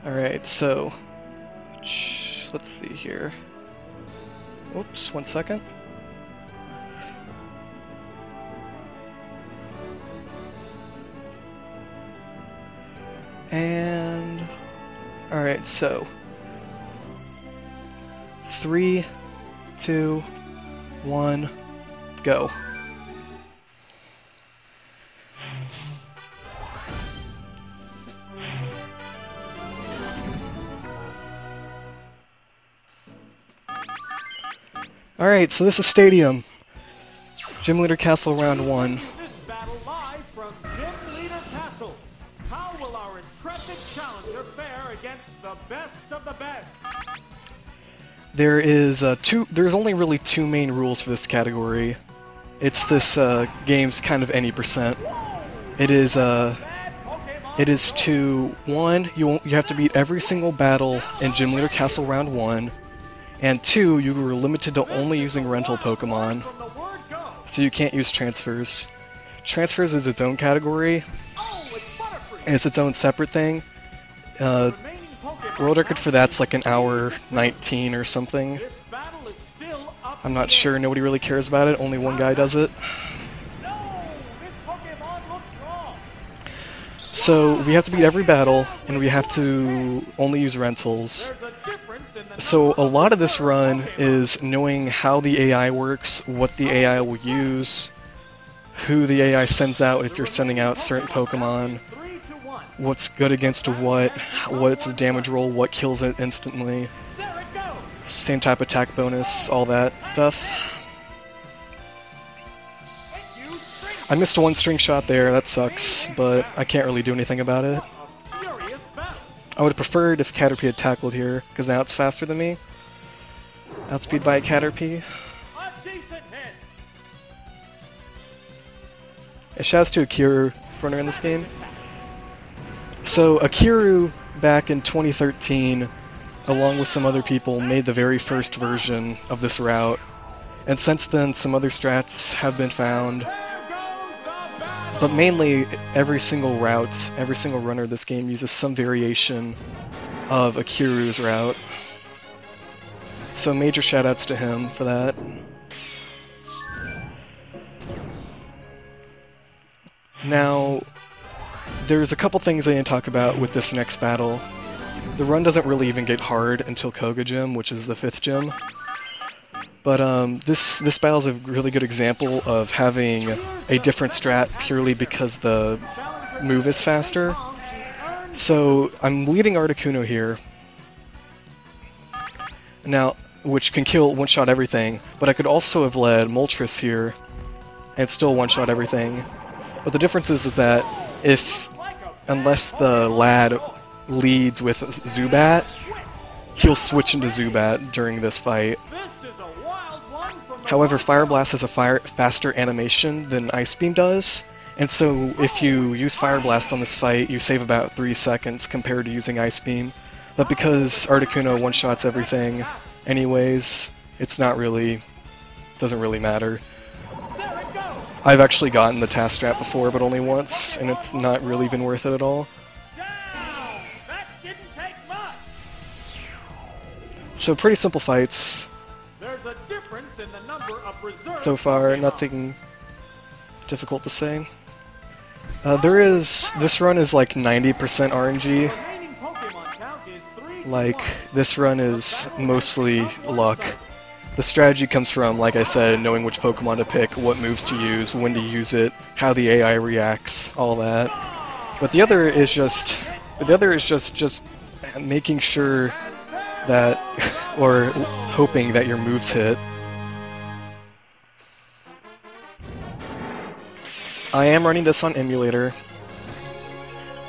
Alright, so let's see here. Oops, 1 second. And alright, so 3, 2, 1, go. Alright, so this is Stadium. Gym Leader Castle round 1. This battle live from Gym Leader Castle. How will our intrepid challenger fare against the best of the best? There is there's only really 2 main rules for this category. It's this game's kind of any percent. It is to 1, you have to beat every single battle in Gym Leader Castle round 1. And 2, you were limited to only using rental Pokemon, so you can't use transfers. Transfers is its own category, and it's its own separate thing. World record for that's like an hour 19 or something. I'm not sure, nobody really cares about it, only one guy does it. So we have to beat every battle, and we have to only use rentals. So a lot of this run is knowing how the AI works, what the AI will use, who the AI sends out if you're sending out certain Pokemon, what's good against what's a damage roll, what kills it instantly, same type attack bonus, all that stuff. I missed one string shot there, that sucks, but I can't really do anything about it. I would have preferred if Caterpie had tackled here, because now it's faster than me. Outspeed by a Caterpie. And shouts to Akiru, runner in this game. So Akiru, back in 2013, along with some other people, made the very first version of this route. And since then, some other strats have been found. But mainly, every single route, every single runner of this game uses some variation of Akiru's route. So major shoutouts to him for that. Now, there's a couple things I need to talk about with this next battle. The run doesn't really even get hard until Koga Gym, which is the 5th gym. But this battle is a really good example of having a different strat purely because the move is faster. So I'm leading Articuno here, now, which can kill one-shot everything, but I could also have led Moltres here and still one-shot everything. But the difference is that unless the lad leads with Zubat, he'll switch into Zubat during this fight. However, Fire Blast has a faster animation than Ice Beam does, and so if you use Fire Blast on this fight, you save about 3 seconds compared to using Ice Beam. But because Articuno one-shots everything anyways, doesn't really matter. I've actually gotten the task strat before, but only once, and it's not really been worth it at all. So pretty simple fights. So far, nothing difficult to say. This run is like 90% RNG. Like, this run is mostly luck. The strategy comes from, like I said, knowing which Pokemon to pick, what moves to use, when to use it, how the AI reacts, all that. But the other is just making sure that, or hoping that your moves hit. I am running this on emulator,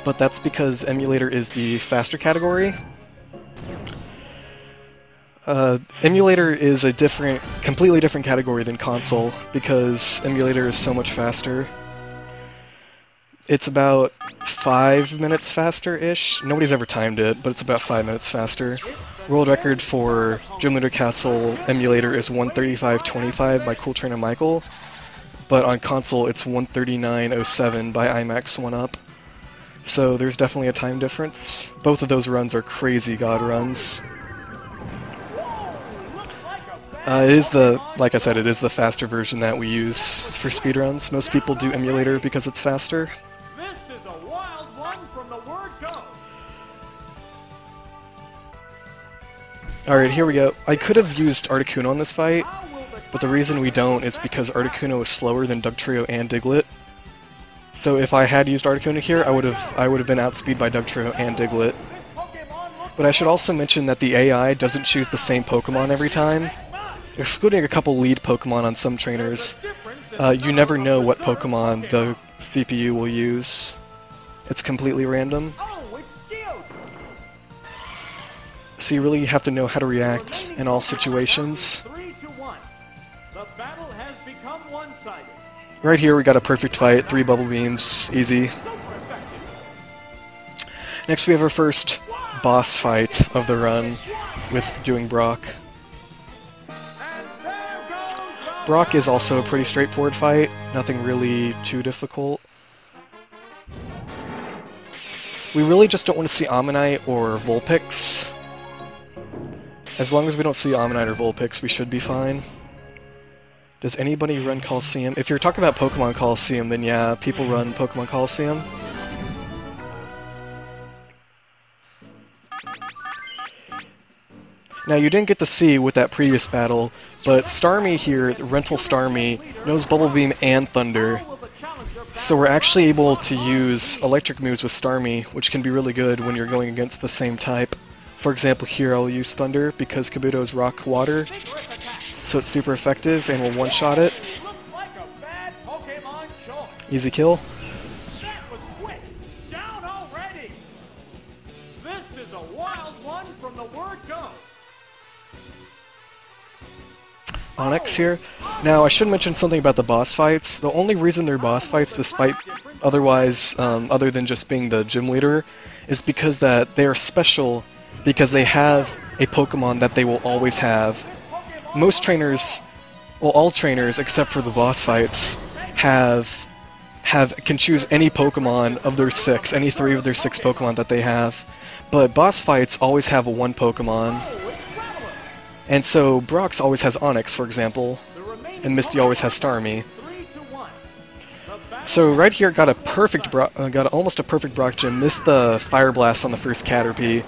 but that's because emulator is the faster category. Emulator is a completely different category than console, because emulator is so much faster. It's about 5 minutes faster-ish. Nobody's ever timed it, but it's about 5 minutes faster. World record for Gym Leader Castle emulator is 135.25 by Cool Trainer Michael, but on console it's 139.07 by IMAX 1UP. so there's definitely a time difference. Both of those runs are crazy god runs. It is like I said, it is the faster version that we use for speedruns. Most people do emulator because it's faster. This is a wild one from the word go. Alright, here we go. I could have used Articuno on this fight, but the reason we don't is because Articuno is slower than Dugtrio and Diglett. So if I had used Articuno here, I would have been outspeed by Dugtrio and Diglett. But I should also mention that the AI doesn't choose the same Pokemon every time. Excluding a couple lead Pokemon on some trainers, you never know what Pokemon the CPU will use. It's completely random. So you really have to know how to react in all situations. Right here we got a perfect fight, 3 Bubble Beams, easy. Next we have our first boss fight of the run with doing Brock. Brock is also a pretty straightforward fight, nothing really too difficult. We really just don't want to see Ammonite or Vulpix. As long as we don't see Ammonite or Vulpix, we should be fine. Does anybody run Coliseum? If you're talking about Pokemon Coliseum, then yeah, people run Pokemon Coliseum. Now, you didn't get to see with that previous battle, but Starmie here, the Rental Starmie, knows Bubble Beam and Thunder. So we're actually able to use electric moves with Starmie, which can be really good when you're going against the same type. For example, here I'll use Thunder because Kabuto's Rock Water, so it's super effective and will one-shot it. Easy kill. Onyx here. Now, I should mention something about the boss fights. The only reason they're boss fights, despite other than just being the gym leader, is because that they are special because they have a Pokemon that they will always have. Most trainers, well, all trainers except for the boss fights, can choose any Pokemon of their 6, any 3 of their 6 Pokemon that they have. But boss fights always have one Pokemon. And so Brox always has Onyx, for example, and Misty always has Starmie. So right here got almost a perfect Brock gym. Missed the Fire Blast on the first Caterpie,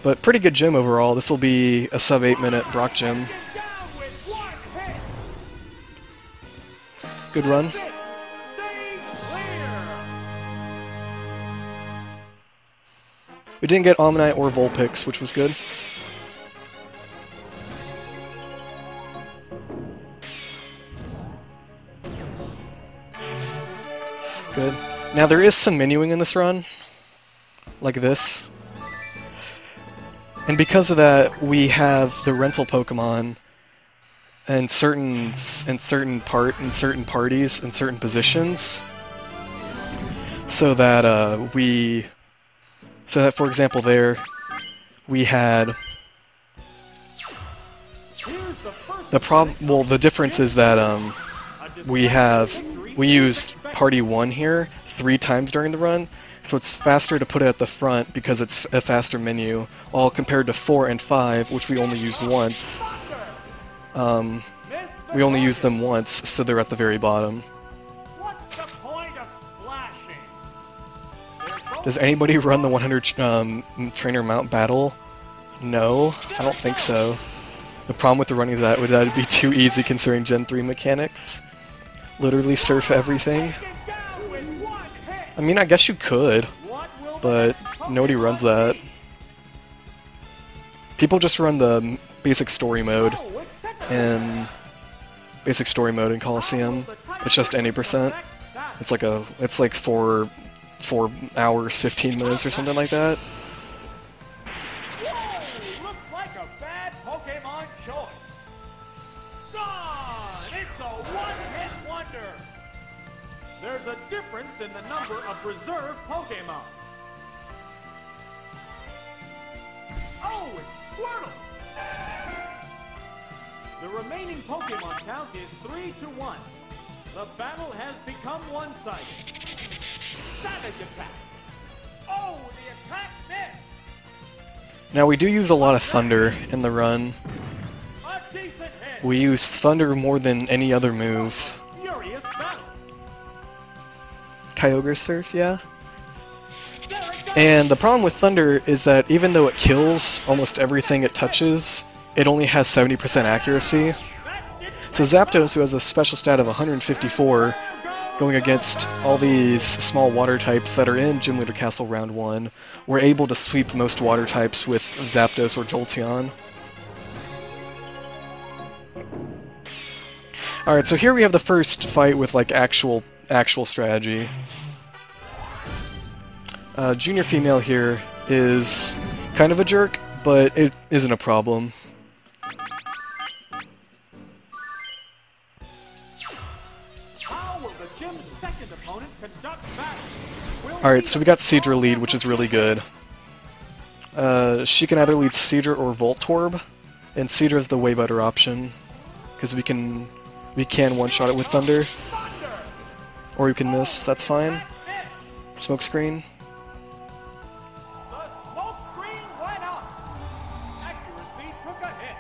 but pretty good gym overall. This will be a sub 8-minute Brock gym. Good run. We didn't get Omnite or Vulpix, which was good. Good. Now there is some menuing in this run, like this. And because of that, we have the rental Pokemon in certain parties in certain positions. So that for example there we had the difference is that we use Party 1 here 3 times during the run, so it's faster to put it at the front because it's a faster menu, all compared to 4 and 5, which we only use once. We only use them once, so they're at the very bottom. Does anybody run the 100 trainer mount battle? No, I don't think so. The problem with the running that would be too easy considering Gen 3 mechanics. Literally surf everything. I mean, I guess you could, but nobody runs that. People just run the basic story mode in Coliseum. It's just any percent. It's like 4 hours, 15 minutes or something like that. There's a difference in the number of reserve Pokemon. Oh, it's Squirtle! The remaining Pokemon count is 3-1. The battle has become one-sided. Savage attack! Attack miss. Now we do use a lot of Thunder in the run. A decent hit. We use Thunder more than any other move. Furious battle. Kyogre Surf, yeah? There it goes. And the problem with Thunder is that even though it kills almost everything it touches, it only has 70% accuracy. So Zapdos, who has a special stat of 154, going against all these small water types that are in Gym Leader Castle Round 1, were able to sweep most water types with Zapdos or Jolteon. Alright, so here we have the first fight with like actual strategy. Junior Female here is kind of a jerk, but it isn't a problem. How will the gym's second opponent conduct battle? Alright, so we got Seadra lead, which is really good. She can either lead Seadra or Voltorb, and Seadra's the way better option, because we can one-shot it with Thunder. Or you can miss, that's fine. Smoke screen. The smoke screen went up. Accuracy took a hit.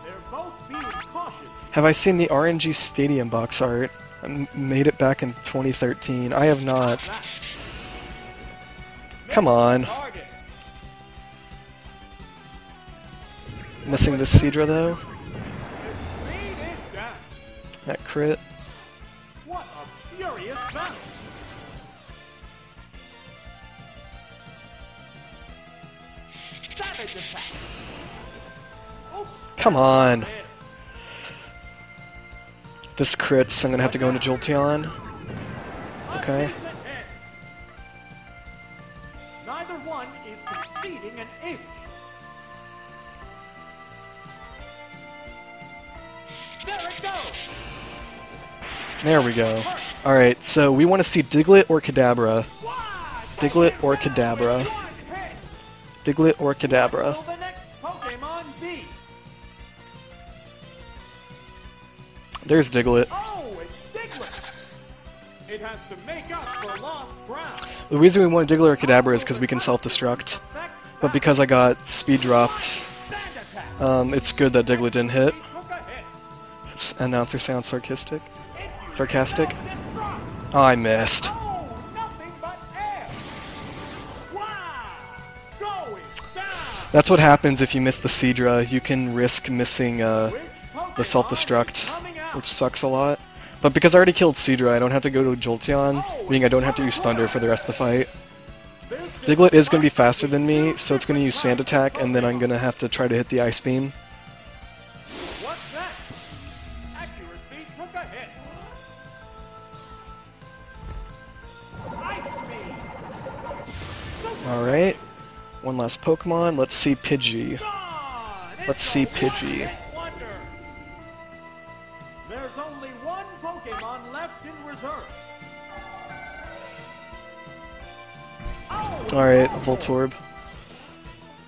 They're both being cautious. Have I seen the RNG Stadium box art? I made it back in 2013. I have not. Come on. Target. Missing this Seadra though. His speed is down. That crit. What a furious battle. Savage attack. Oops. Come on. Hit. This crits, I'm gonna have to go into Jolteon. Okay. A decent hit. Neither one is conceding an inch. There it goes. There we go. Alright, so we want to see Diglett or Kadabra. Why? Diglett or Kadabra. One hit. Diglett or Kadabra. Will the next Pokemon be? There's Diglett. Oh, it's Diglett. It has to make up for lost ground. The reason we want Diglett or Kadabra is because we can self-destruct. But because I got speed dropped, Sand attack. it's good that Diglett didn't hit. Took a hit. Announcer sounds sarcastic. If you Sarcastic. and drop. Oh, I missed. Oh, nothing but air. Wow. Going down. That's what happens if you miss the Seadra. You can risk missing Which the Pokemon self-destruct, is coming out? which sucks a lot. But because I already killed Seadra, I don't have to go to Jolteon, meaning I don't have to use Thunder for the rest of the fight. This Diglett is going to be faster than me, so it's going to use Sand Attack, and then I'm going to have to try to hit the Ice Beam. What's that? Accuracy took a hit. Ice Beam. Alright, one last Pokemon. Let's see Pidgey. Gone. Let's It's see a Pidgey. one-hit wonder. There's only one Pokemon left in reserve. Oh, Alright, it's Voltorb.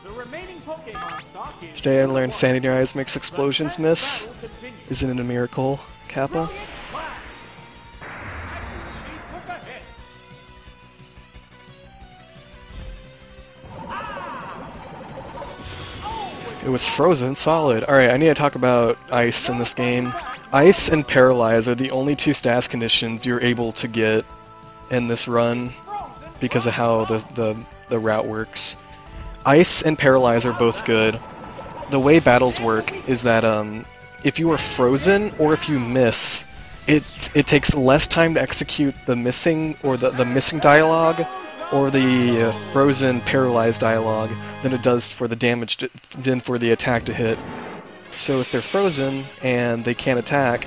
The remaining Pokemon stock is Today I learned Sanity Eyes makes The explosions second miss. battle continues. Isn't it a miracle, Kappa? Brilliant blast. Accuracy took a hit. It was frozen, solid. Alright, I need to talk about Ice in this game. Ice and Paralyze are the only two stats conditions you're able to get in this run because of how the route works. Ice and Paralyze are both good. The way battles work is that if you are frozen or if you miss, it takes less time to execute the missing or the missing dialogue or the frozen paralyzed dialogue than it does for the damage than for the attack to hit. So if they're frozen and they can't attack,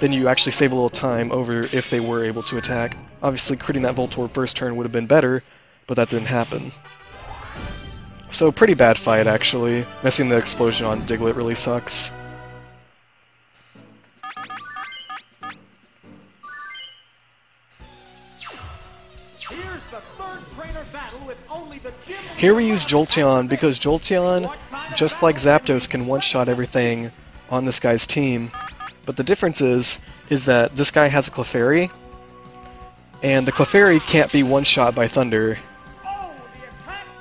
then you actually save a little time over if they were able to attack. Obviously, critting that Voltorb first turn would have been better, but that didn't happen. So pretty bad fight, actually. Missing the explosion on Diglett really sucks. Here's the third trainer battle with only the gym Here we use Jolteon because Jolteon, just like Zapdos, can one-shot everything on this guy's team. But the difference is that this guy has a Clefairy, and the Clefairy can't be one-shot by Thunder. Oh, the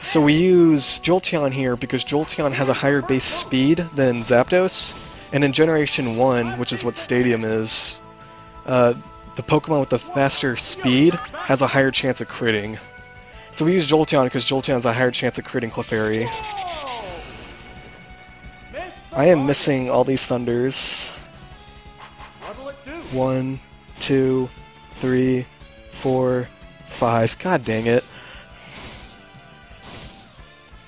So we use Jolteon here because Jolteon has a higher base speed than Zapdos, and in Generation 1, which is what Stadium is, the Pokemon with the faster speed has a higher chance of critting. So we use Jolteon because Jolteon has a higher chance of critting Clefairy. I am missing all these Thunders. 1, 2, 3, 4, 5. God dang it.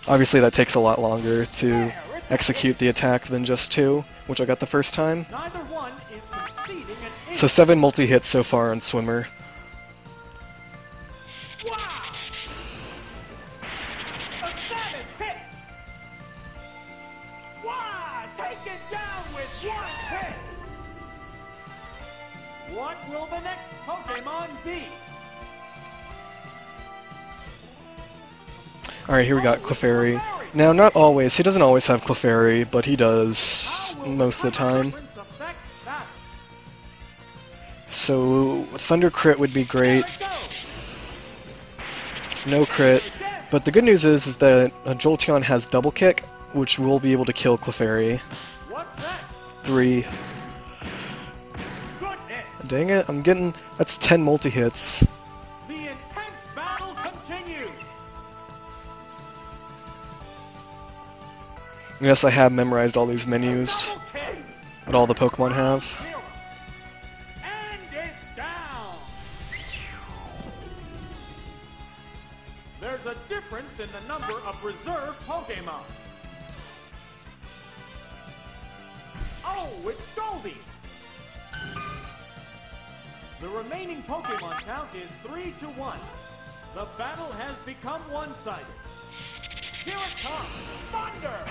Obviously that takes a lot longer to execute the attack than just 2, which I got the first time. So 7 multi-hits so far on Swimmer. What will the next Pokemon be? Alright, here we got Clefairy. Now, not always. He doesn't always have Clefairy, but he does most of the time. So, Thunder Crit would be great. No crit. But the good news is that Jolteon has Double Kick, which will be able to kill Clefairy. 3. Dang it, I'm getting... That's 10 multi-hits. The intense battle continues. Yes, I have memorized all these menus that all the Pokemon have. And it's down. There's a difference in the number of reserve Pokemon. Oh, it's Goldie. The remaining Pokemon count is 3-1. The battle has become one-sided. Here it comes, Thunder!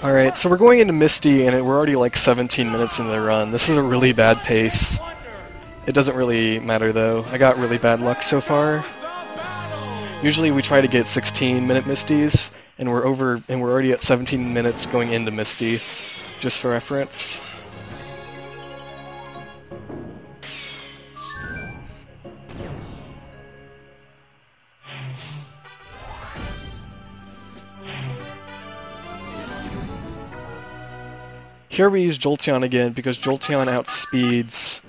Alright, so we're going into Misty, and we're already like 17 minutes into the run. This is a really bad pace. It doesn't really matter though. I got really bad luck so far. Usually we try to get 16-minute Misties, and we're already at 17 minutes going into Misty, just for reference. Here we use Jolteon again because Jolteon outspeeds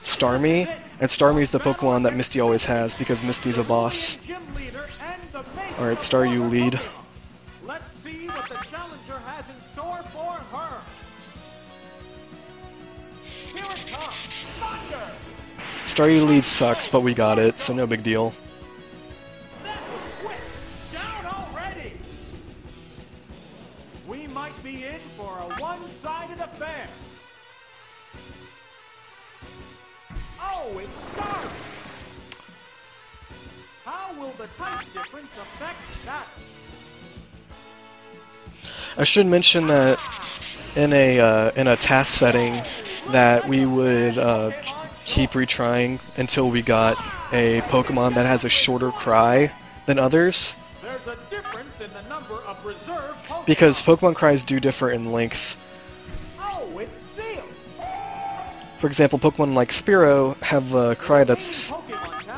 Starmie, and Starmie's the Pokemon that Misty always has because Misty's a boss. Alright, Staryu lead. Let's see what the challenger has in store for her. Here it comes, Thunder! Staryu lead sucks, but we got it, so no big deal. That was quick. Down already. We might be in for a one-sided affair. Oh, it starts! How will the type difference affect that? I should mention that in a task setting that we would keep retrying until we got a Pokemon that has a shorter cry than others. There's a difference in the number of reserve Pokemon. Because Pokemon cries do differ in length. Oh, it's sealed. For example, Pokemon like Spearow have a cry that's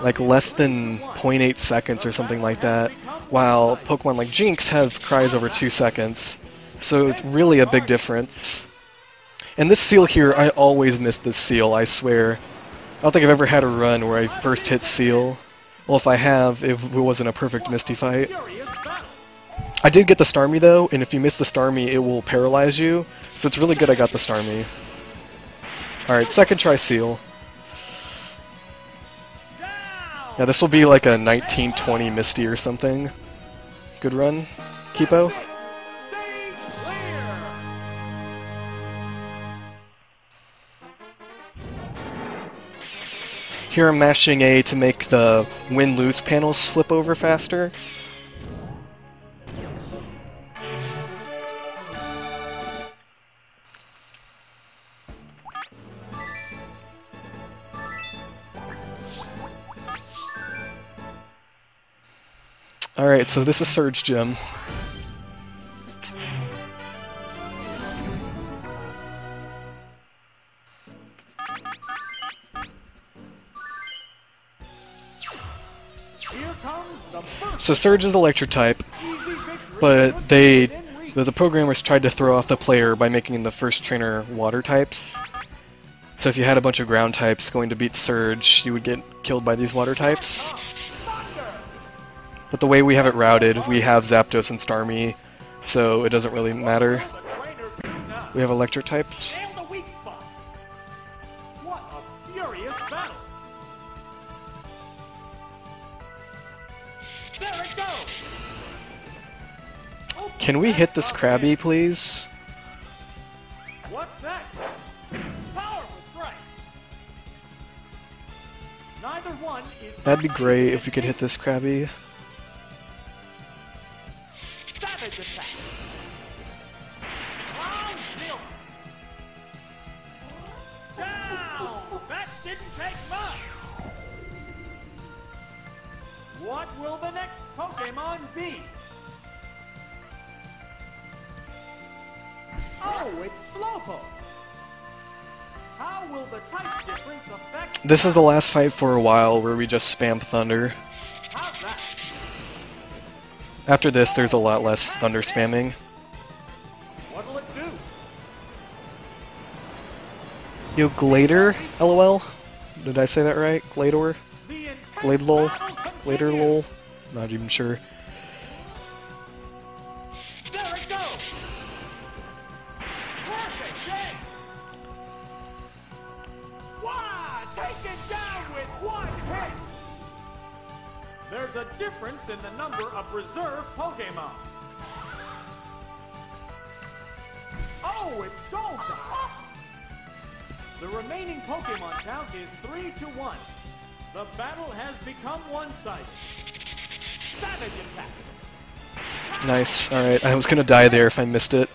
like less than 0.8 seconds or something like that, while Pokemon like Jinx have cries over 2 seconds. So it's really a big difference. And this seal here, I always miss this seal, I swear. I don't think I've ever had a run where I first hit seal. Well, if I have, it wasn't a perfect Misty fight. I did get the Starmie though, and if you miss the Starmie, it will paralyze you. So it's really good I got the Starmie. Alright, second try seal. Yeah, this will be like a 1920 Misty or something. Good run, Kipo. Stay clear. Here I'm mashing A to make the win-lose panels slip over faster. Alright, so this is Surge Gym. comes the first So Surge is electric type, easy victory but they, within reach. the programmers tried to throw off the player by making the first trainer water types. So if you had a bunch of ground types going to beat Surge, you would get killed by these water types. Thunder! But the way we have it routed, we have Zapdos and Starmie, so it doesn't really matter. The trainer do now. We have electric types. Nail the weak spot. What a furious battle. There it goes. Can we hit this Krabby, please? What's that? Powerful strike. Neither one is. That'd be great if we could hit this Krabby. Savage attack. Round zero. Down. That didn't take much. What will the next Pokemon be? Oh, it's Slowpoke. How will the type difference affect? This is the last fight for a while where we just spam Thunder. How's that? After this, there's a lot less Thunder spamming. What'll it do? Yo, Glader? LOL? Did I say that right? Glador? The intense Gladelol? battle Glader continues. lol? Not even sure. There it goes. Perfect day. Wow, taken down with one hit. There's a difference in the number of reserve Pokemon. Oh, it's Golda. The remaining Pokemon count is 3-1. The battle has become one-sided. Savage attack. Nice, alright. I was gonna die there if I missed it.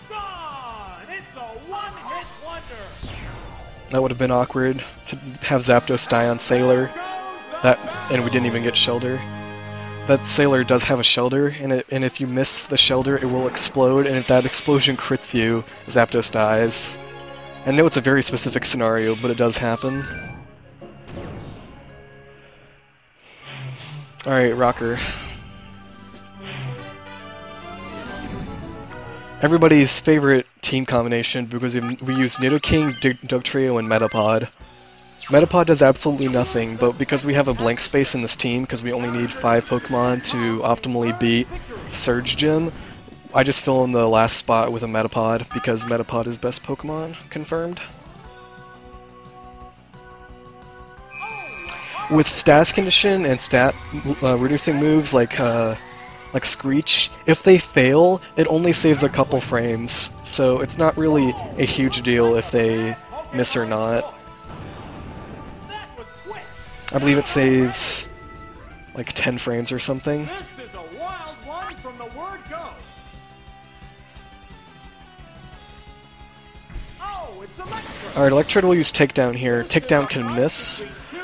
Gone! It's a one-hit wonder. That would have been awkward to have Zapdos die on Sailor. And we didn't even get Shelter. That Sailor does have a Shelter, and if you miss the Shelter, it will explode, and if that explosion crits you, Zapdos dies. I know it's a very specific scenario, but it does happen. Alright, Rocker. Everybody's favorite team combination because we use Nidoking, Dugtrio, and Metapod. Metapod does absolutely nothing, but because we have a blank space in this team, because we only need 5 Pokemon to optimally beat Surge Gym, I just fill in the last spot with a Metapod, because Metapod is best Pokemon, confirmed. With stats condition and stat reducing moves like Screech, if they fail, it only saves a couple frames, so it's not really a huge deal if they miss or not. I believe it saves like 10 frames or something. This is a wild one from the word go. Oh, it's electric. Alright, Electrode will use Takedown here. Takedown can miss,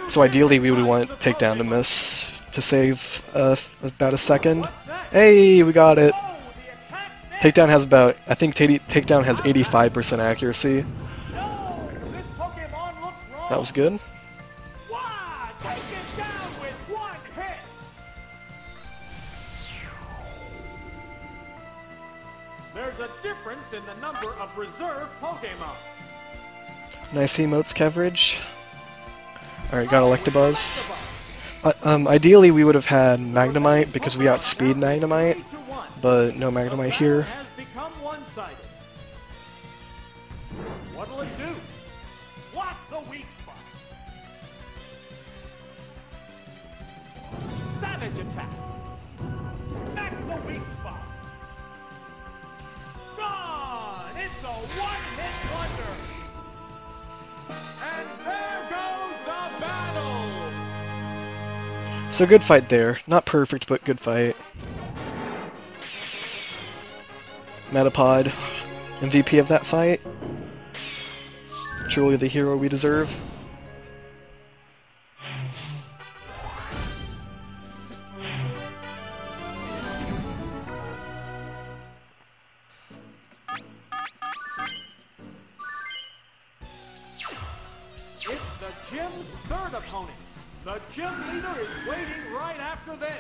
so ideally we would want Takedown to miss to save about a second. Hey, we got it! Oh, the attack there. Takedown has about, I think Takedown has 85% accuracy. No, this Pokemon looks wrong. That was good. Wow, taken down with one hit. There's a difference in the number of reserve Pokemon. Nice emotes coverage. Alright, got Electabuzz. Ideally we would have had Magnemite because we outspeed Magnemite, but no Magnemite here. Has become one-sided. What'll it do? What's the weak spot? Savage attack. That's the weak spot. Gone! It's a one-hit wonder. And there goes the battle. So good fight there. Not perfect, but good fight. Metapod, MVP of that fight. Truly the hero we deserve. It's the gym's third opponent. The gym leader is waiting right after this.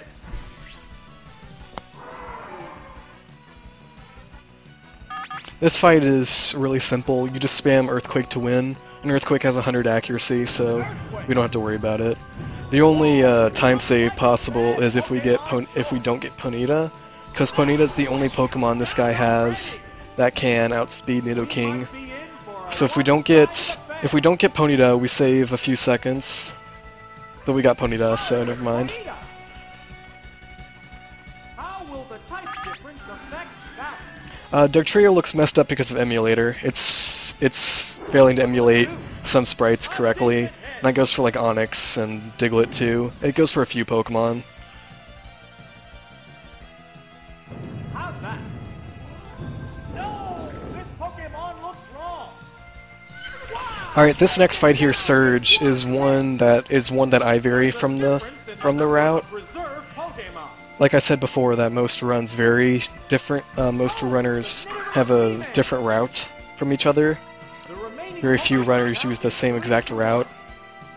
This fight is really simple. You just spam Earthquake to win, and Earthquake has 100 accuracy, so we don't have to worry about it. The only time save possible is if we don't get Ponyta, because Ponyta's the only Pokemon this guy has that can outspeed Nidoking. So if we don't get Ponyta, we save a few seconds. But we got Ponyta, so never mind. How will the type difference affect that? Dugtrio looks messed up because of Emulator. It's failing to emulate some sprites correctly. And that goes for like Onix and Diglett too. It goes for a few Pokemon. How's that? No! This Pokemon looks wrong! Alright, this next fight here, Surge, is one that I vary from the route. Reserve Pokemon. Like I said before, that most runs vary different. Most runners have a different route from each other. The remaining Very few runners use the same exact route.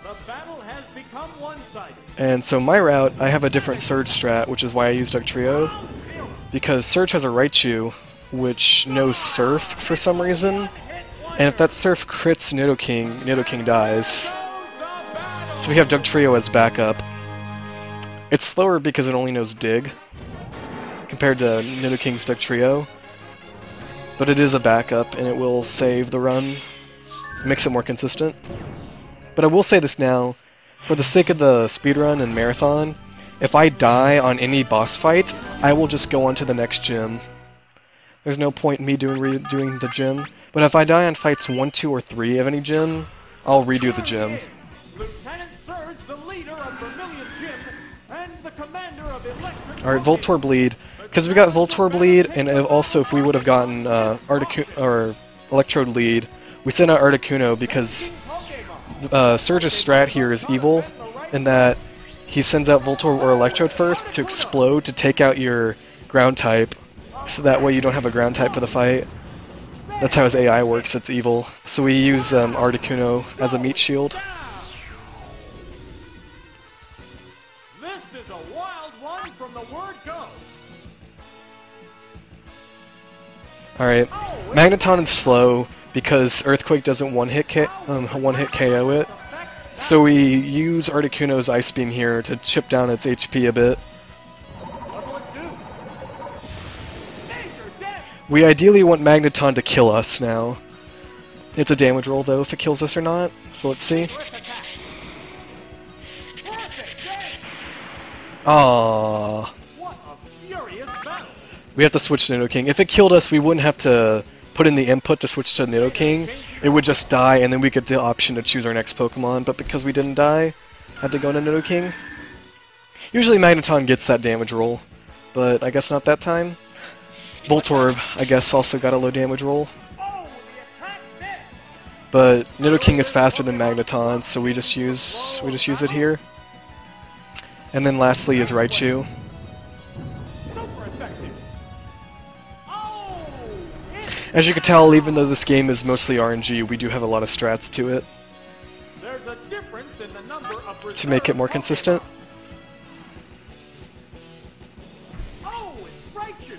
The battle has become one-sided. And so my route, I have a different Surge strat, which is why I use Dugtrio. Because Surge has a Raichu, which knows Surf for some reason. And if that Surf crits Nidoking, Nidoking dies. So we have Dugtrio as backup. It's slower because it only knows Dig, compared to Nidoking's Dugtrio. But it is a backup, and it will save the run, makes it more consistent. But I will say this now, for the sake of the speedrun and marathon, if I die on any boss fight, I will just go on to the next gym. There's no point in me doing the gym. But if I die on fights 1, 2, or 3 of any gym, I'll redo the gym. Lieutenant Surge, the leader of Vermilion Gym, and the commander of Electric. Alright, Voltorb lead. Because we got Voltorb lead, and also if we would have gotten Electrode lead, we sent out Articuno because Surge's strat here is evil, in that he sends out Voltorb or Electrode first to explode to take out your ground type, so that way you don't have a ground type for the fight. That's how his AI works, it's evil. So we use Articuno as a meat shield. This is a wild one from the word go. Alright, Magneton is slow because Earthquake doesn't one-hit KO it. So we use Articuno's Ice Beam here to chip down its HP a bit. What will it do? Major damage. We ideally want Magneton to kill us now. It's a damage roll though if it kills us or not, so let's see. Quick attack. Perfect damage. Aww. What a furious battle. We have to switch to Nidoking. If it killed us, we wouldn't have to put in the input to switch to Nidoking. It would just die, and then we get the option to choose our next Pokemon, but because we didn't die, had to go into Nidoking. Usually Magneton gets that damage roll, but I guess not that time. Voltorb, I guess, also got a low damage roll. Oh, the attack missed. But Nidoking is faster than Magneton, so we just use it here. And then lastly is Raichu. Super effective. Oh, As you can tell, even though this game is mostly RNG, we do have a lot of strats to it there's a difference in the number of to make it more consistent. Oh, it's Raichu.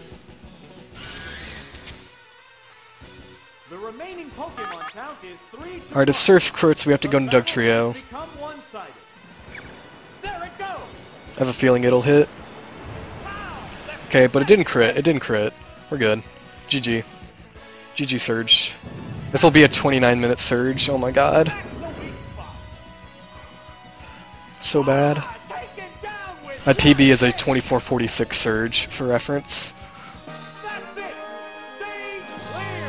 The remaining Pokemon count is 3 to Alright, if 1. Surf crits, we have to go into The battle Dugtrio. has become one-sided. There it goes. I have a feeling it'll hit. Wow, left Okay, but it didn't crit. It didn't crit. We're good. GG. GG Surge. This will be a 29-minute Surge. Oh my god. back to the weak spot. So bad. Taken down with My PB is a 2446 Surge, for reference. That's it. Stage clear.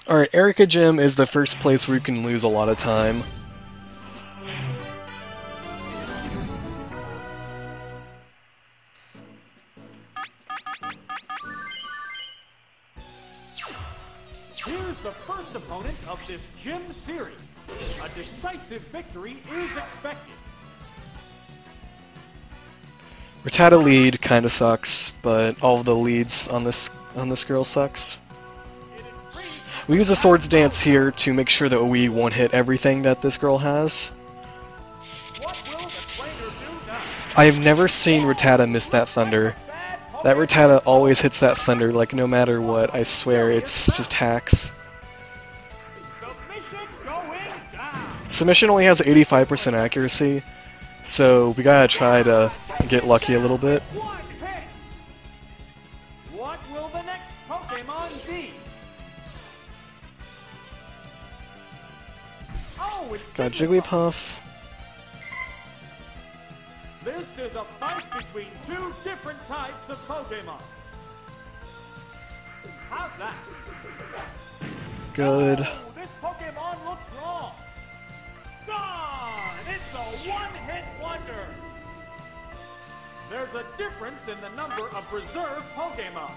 Alright, Erica Gym is the first place where you can lose a lot of time. Here's the first opponent of this gym series. A decisive victory is expected. Rattata lead kinda sucks, but all of the leads on this girl sucks. We use the Swords Dance here to make sure that we won't hit everything that this girl has. What will the trainer do now? I have never seen Rattata miss that thunder. That Rattata always hits that thunder, like no matter what, I swear, it's just hacks. Submission going down. Submission only has 85% accuracy, so we gotta try to get lucky a little bit. One hit. What will the next Pokemon be? Oh, it's Got Jigglypuff. This is a fight between two different types of Pokemon. How's that? Good. Oh, this Pokemon looks wrong. Gone! It's a one-hit wonder. There's a difference in the number of reserve Pokemon.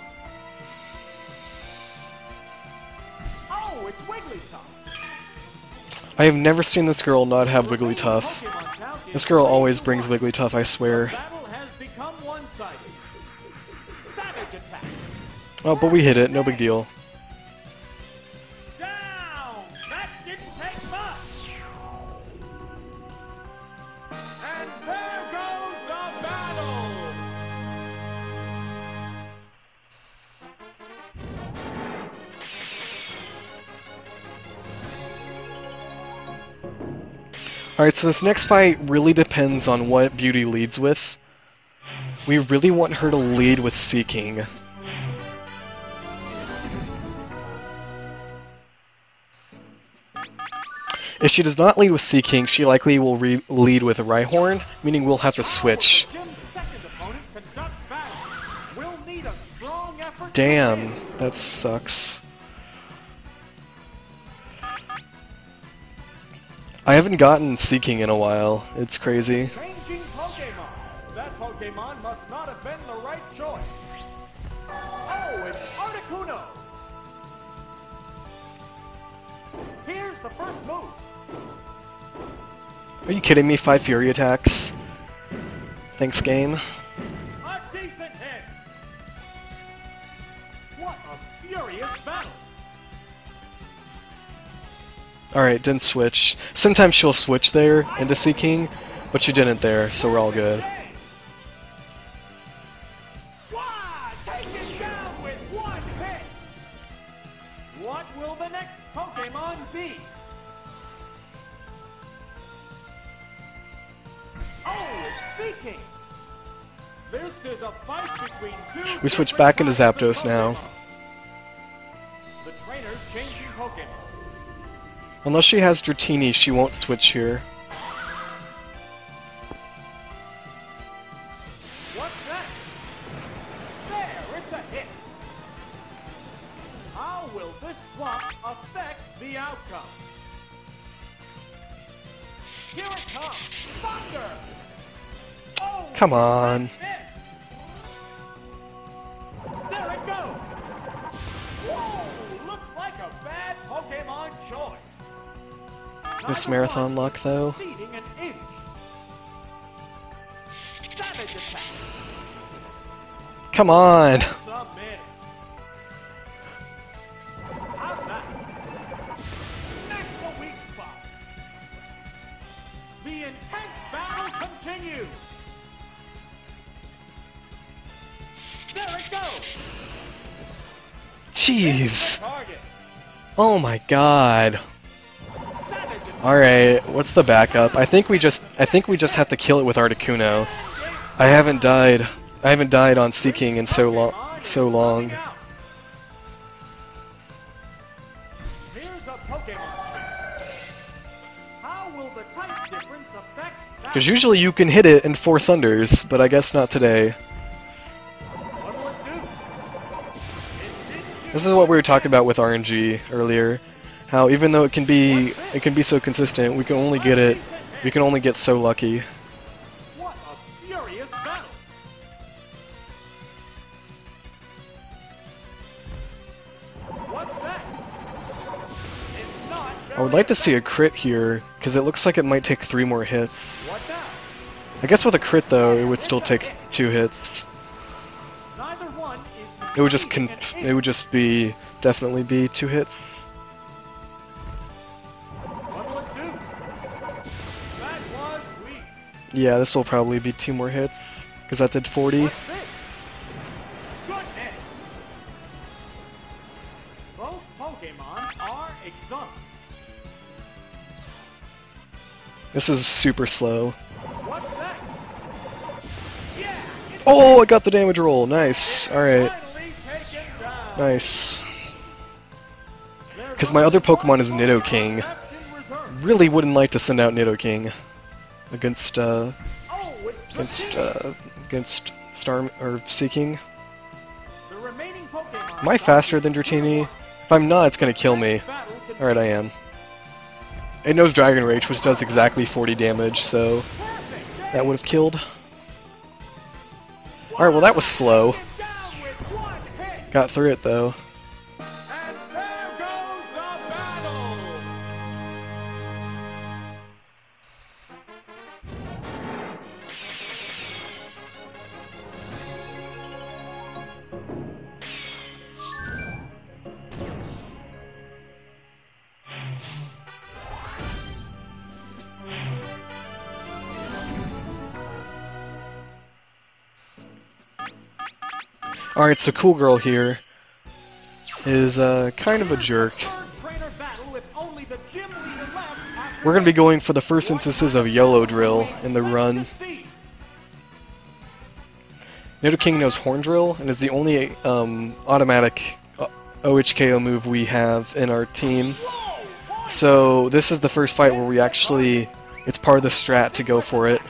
Oh, it's Wigglytuff. I have never seen this girl not have Wigglytuff. This girl always brings Wigglytuff, I swear. Battle has become one-sided. Savage attack. Oh, but we hit it, no big deal. Down! That didn't take much. And there goes the battle. Alright, so this next fight really depends on what Beauty leads with. We really want her to lead with Seeking. If she does not lead with Seeking, she likely will lead with Rhyhorn, meaning we'll have to switch. Damn, that sucks. I haven't gotten Seeking in a while. It's crazy. Changing Pokemon. That Pokemon must not have been the right choice. Oh, it's Articuno. Here's the first move. Are you kidding me? 5 Fury attacks? Thanks, game. A decent hit. What a furious battle. Alright, didn't switch. Sometimes she'll switch there into Seeking, but she didn't there, so we're all good. Wow, taken down with one hit. What will the next Pokemon be? Oh, it's Seeking. This is a fight between two. We switch back into Zapdos now. The trainer's changing Pokemon. Unless she has Dratini, she won't switch here. What's that? There, it's a hit. How will this swap affect the outcome? Here it comes! Thunder! Oh, Come on. that's it. There it goes! Whoa! Looks like a bad Pokemon choice. This marathon luck, though. Exceeding an inch. Savage attack. Come on! That's a miss. How's that? That's the weak spot. The intense battle continues. There it goes. Jeez! Target. Oh my god. Savage attack. Alright, what's the backup? I think we just have to kill it with Articuno. I haven't died on Seeking in so long. Here's a Pokemon. How will the type difference affect that? Because usually you can hit it in 4 thunders, but I guess not today. What will it do? It didn't do This is what we were talking about with RNG earlier. How even though it can be so consistent, we can only get so lucky. What a furious battle! What's that? I would like to see a crit here, because it looks like it might take 3 more hits. What now? I guess with a crit though, it would still take 2 hits. Neither one is It would just succeeding in it would just be definitely be 2 hits. What'll it do? That was weak. Yeah, this will probably be 2 more hits, because that did 40. What's this? Goodness! Both Pokemon are exhausted. This is super slow. What's that? Yeah! It's Oh, I got the damage roll. Nice. Alright. finally taken down. Nice. There's Because my other Pokemon is only Nidoking. left in reserve. Really wouldn't like to send out Nidoking against Oh, it's against Star or Seeking. the remaining Pokemon. Am I faster than Dratini? If I'm not, it's gonna kill me. Alright, I am. It knows Dragon Rage, which does exactly 40 damage, so that would have killed. Alright, well that was slow. Got through it though. And there goes the battle! Alright, so Cool Girl here is kind of a jerk. Trainer battle with only the gym leader left after We're gonna be going for the first instances of YOLO Drill in the run. Nidoking knows Horn Drill and is the only automatic OHKO move we have in our team. So this is the first fight where we actually, it's part of the strat to go for it.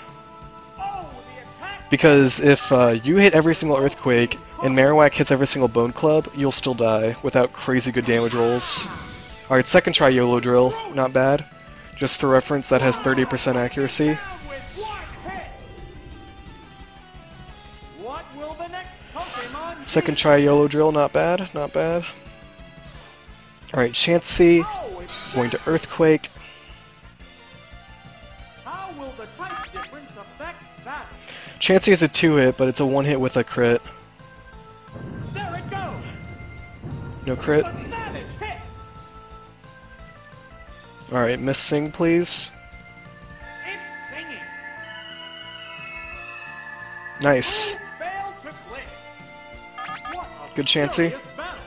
Because if you hit every single Earthquake and Marowak hits every single Bone Club, you'll still die without crazy good damage rolls. Alright, second try YOLO Drill, not bad. Just for reference, that has 30% accuracy. What will the next Pokemon Second try YOLO Drill, not bad, not bad. Alright, Chansey, going to Earthquake. How will the type difference affect that? Chansey is a 2-hit, but it's a 1-hit with a crit. There it goes! No crit. A savage hit! Alright, Miss Sing, please. It's singing! Nice. Failed to click! What a Good Chansey. furious battle.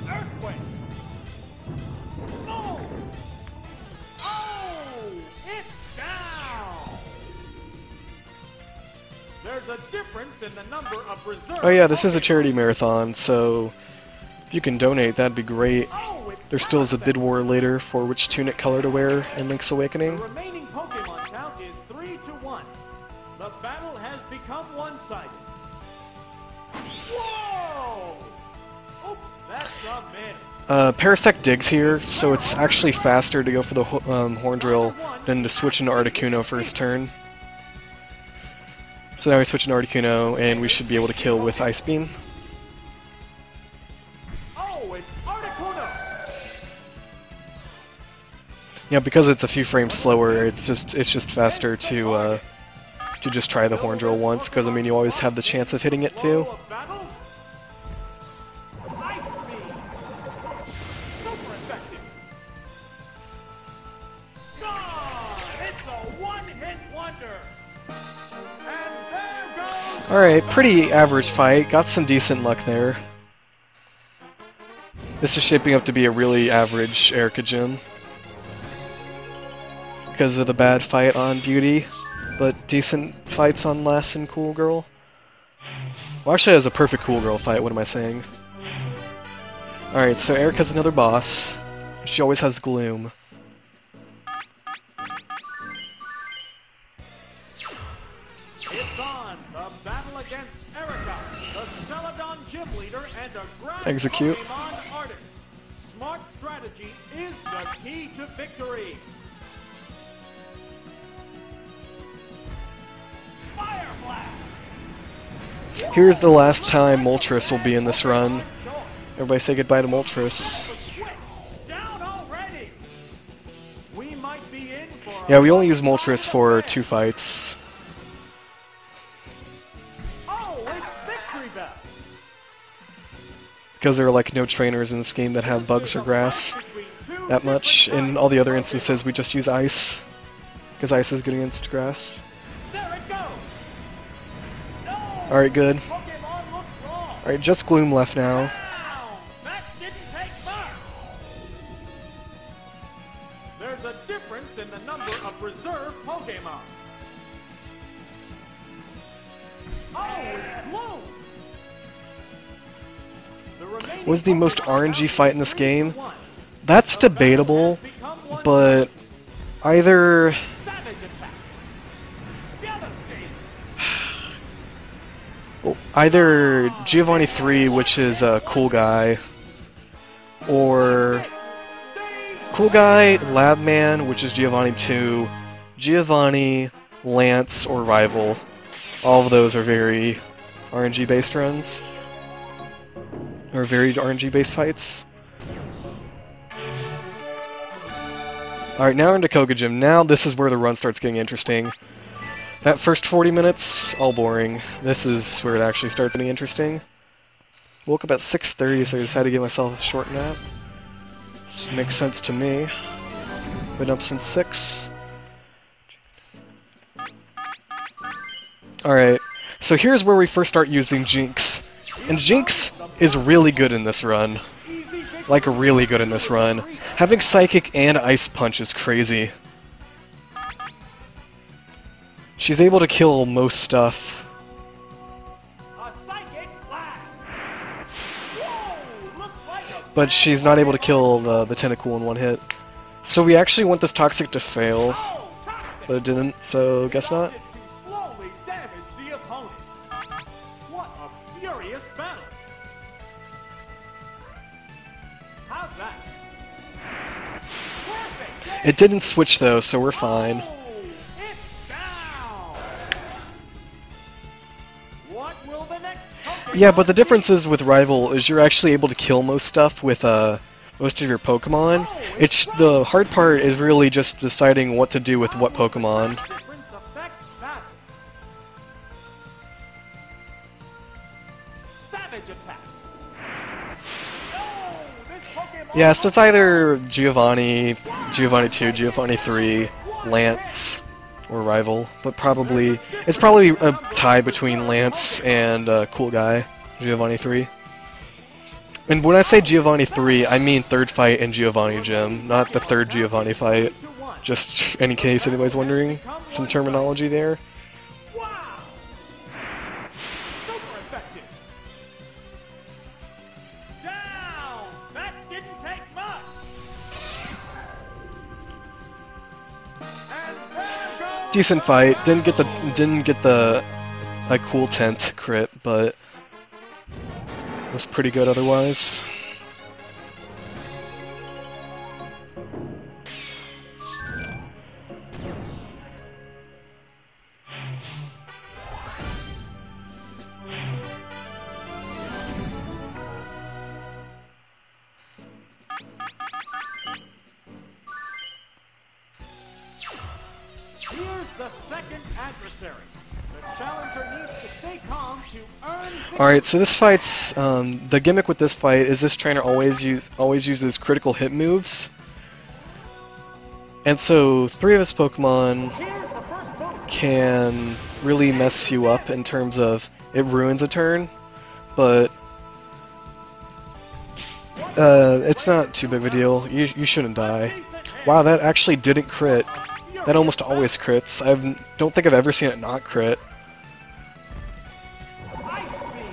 Earthquake! Oh! Oh! It's down! There's a difference in the number of reserves. Oh yeah, this is a charity marathon, so if you can donate, that'd be great. Oh, it's There still is a bid war later for which tunic color to wear in Link's Awakening. The remaining Pokemon count is 3-1. The battle has become one-sided. Whoa! Oops, that's a miss. Parasect digs here, so it's actually faster to go for the Horn Drill than to switch into Articuno first turn. So now we switch into Articuno, and we should be able to kill with Ice Beam. Oh, it's Articuno! Yeah, because it's a few frames slower, it's just faster to just try the Horn Drill once, because I mean you always have the chance of hitting it too. Flow of battle? Ice Beam! Super effective! Gone! It's a one-hit wonder! And there goes... Alright, pretty average fight, got some decent luck there. This is shaping up to be a really average Erica gym. Because of the bad fight on Beauty, but decent fights on Lass and Cool Girl. Well, actually, it was a perfect Cool Girl fight, what am I saying? Alright, so Erica's another boss. She always has Gloom. It's on! The battle against Erica, the Celadon gym leader and a grand Execute. Pokemon artist. Smart strategy is the key to victory. Fire blast! Here's the last time Moltres will be in this run. Everybody say goodbye to Moltres. Down already. We might be in for Yeah, we only use Moltres for 2 fights. Oh, it's victory bell. Because there are like no trainers in this game that have bugs or grass that much. In all the other instances, we just use ice. Because ice is good against grass. There it goes. No. Alright, good. Pokemon looks wrong. Alright, just Gloom left now. Wow, that didn't take much. There's a difference in the number of reserve Pokemon. Oh, it's Gloom. The remaining Was the most Pokemon RNG fight in this game? 3-1. That's debatable, but either... Savage attack. Devastate. Either Giovanni 3, which is a cool guy, or cool guy, Labman, which is Giovanni 2, Giovanni, Lance, or Rival. All of those are very RNG based runs. Or very RNG based fights. Alright, now we're into Kokujim. Now this is where the run starts getting interesting. That first 40 minutes, all boring. This is where it actually starts getting interesting. Woke up at 6:30, so I decided to give myself a short nap. This makes sense to me. Been up since 6. Alright, so here's where we first start using Jinx. And Jinx is really good in this run. Like, really good in this run. Having Psychic and Ice Punch is crazy. She's able to kill most stuff. A psychic blast. Whoa, looks like a But she's not able to kill the Tentacool in one hit. So we actually want this Toxic to fail, oh, toxic. but it didn't, so guess not. It to slowly damage the opponent. What a furious battle. How's that? Perfect. It didn't switch though, so we're fine. Oh, it's down. What will the next Pokemon Yeah, but the be? difference is with Rival is you're actually able to kill most stuff with most of your Pokemon. It's the hard part is really just deciding what to do with what Pokemon. Difference affects battle. Savage attack. No, this Pokemon Yeah, so it's either Giovanni, Giovanni 2, Giovanni 3, Lance, or Rival, but probably it's probably a tie between Lance and Cool Guy, Giovanni 3. And when I say Giovanni 3, I mean third fight in Giovanni Gym, not the third Giovanni fight. Just in case anybody's wondering, some terminology there. Wow! Super effective. Down. That didn't take much. And there goes Decent fight. Didn't get the like cool tent crit, but was pretty good otherwise. Here's the second adversary. The challenger needs to stay calm to earn victory. Alright, so this fight's the gimmick with this fight is this trainer always uses critical hit moves. And so 3 of his Pokemon Here's the first Pokemon. can really mess you up in terms of it ruins a turn, but it's not too big of a deal. You shouldn't die. Wow, that actually didn't crit. That almost always crits. I don't think I've ever seen it not crit. Ice Beam.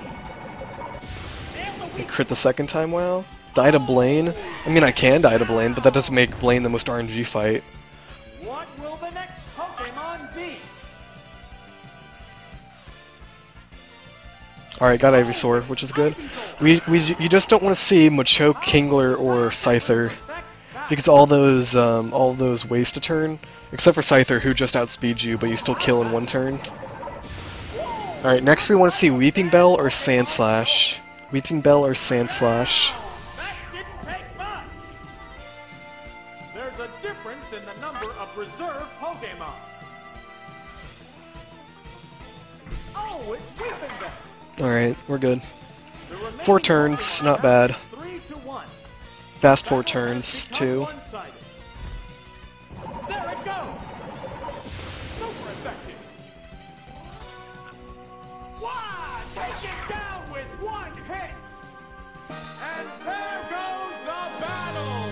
And the It crit the second time, wow. Die to Blaine? I mean, I can die to Blaine, but that doesn't make Blaine the most RNG fight. What will the next Pokemon be? Alright, got Ivysaur, which is good. You just don't want to see Machoke, Kingler, or Scyther, because all those waste a turn, except for Scyther, who just outspeeds you, but you still kill in one turn. Alright, next we want to see Weeping Bell or Sandslash. Weeping Bell or Sandslash. That didn't take much. There's a difference in the number of reserve Pokemon. Oh, it's Weeping Bell. Alright, we're good. The remaining 4 turns, Pokemon not bad. 3-1. Fast 4 Battle has turns, become too. one-sided. There it goes. Super effective. Wow! Take it down with one hit. And there goes the battle.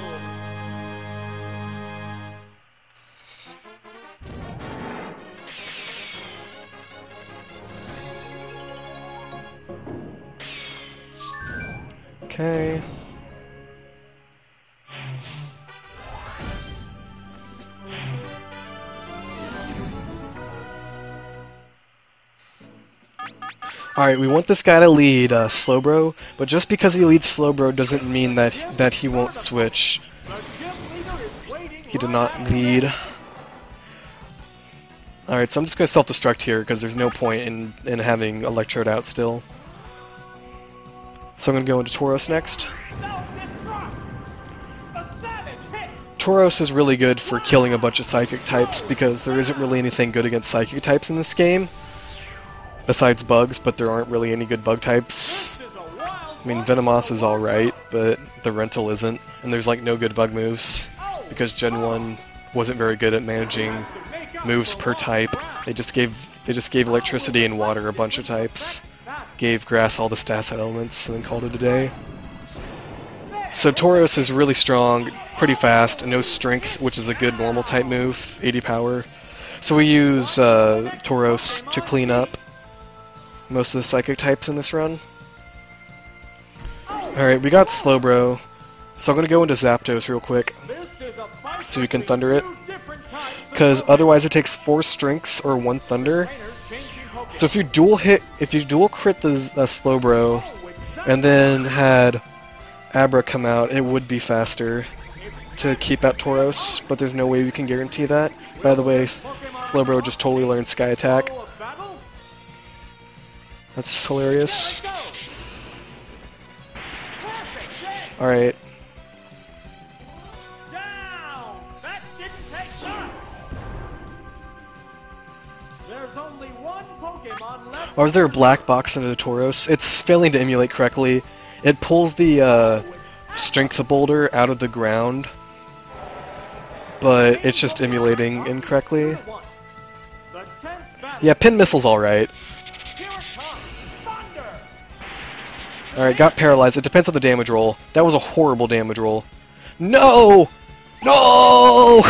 Okay. Alright, we want this guy to lead Slowbro, but just because he leads Slowbro doesn't mean that he won't switch. The gym leader is waiting He did right not after lead. that. Alright, so I'm just going to self-destruct here because there's no point in having Electrode out still. So I'm going to go into Tauros next. Self-destruct. A savage hit. Tauros is really good for killing a bunch of Psychic types because there isn't really anything good against Psychic types in this game. Besides bugs, but there aren't really any good bug types. This is a wild I mean, one. Venomoth is alright, but the Rental isn't. And there's like no good bug moves because Gen 1 wasn't very good at managing moves per type. They just gave electricity and water a bunch of types. Gave grass all the stats and elements and then called it a day. So Tauros is really strong, pretty fast, and no strength, which is a good normal type move, 80 power. So we use Tauros to clean up most of the Psychic types in this run. Alright, we got Slowbro, so I'm going to go into Zapdos real quick so we can Thunder it. Because otherwise it takes 4 Strengths or 1 Thunder. So if you dual crit the Slowbro and then had Abra come out, it would be faster to keep out Tauros, but there's no way we can guarantee that. By the way, Slowbro just totally learned Sky Attack. That's hilarious. Alright. Or is there a black box under the Tauros? It's failing to emulate correctly. It pulls the Strength Boulder out of the ground, but it's just emulating incorrectly. Yeah, Pin Missile's alright. Alright, got paralyzed. It depends on the damage roll. That was a horrible damage roll. No! No!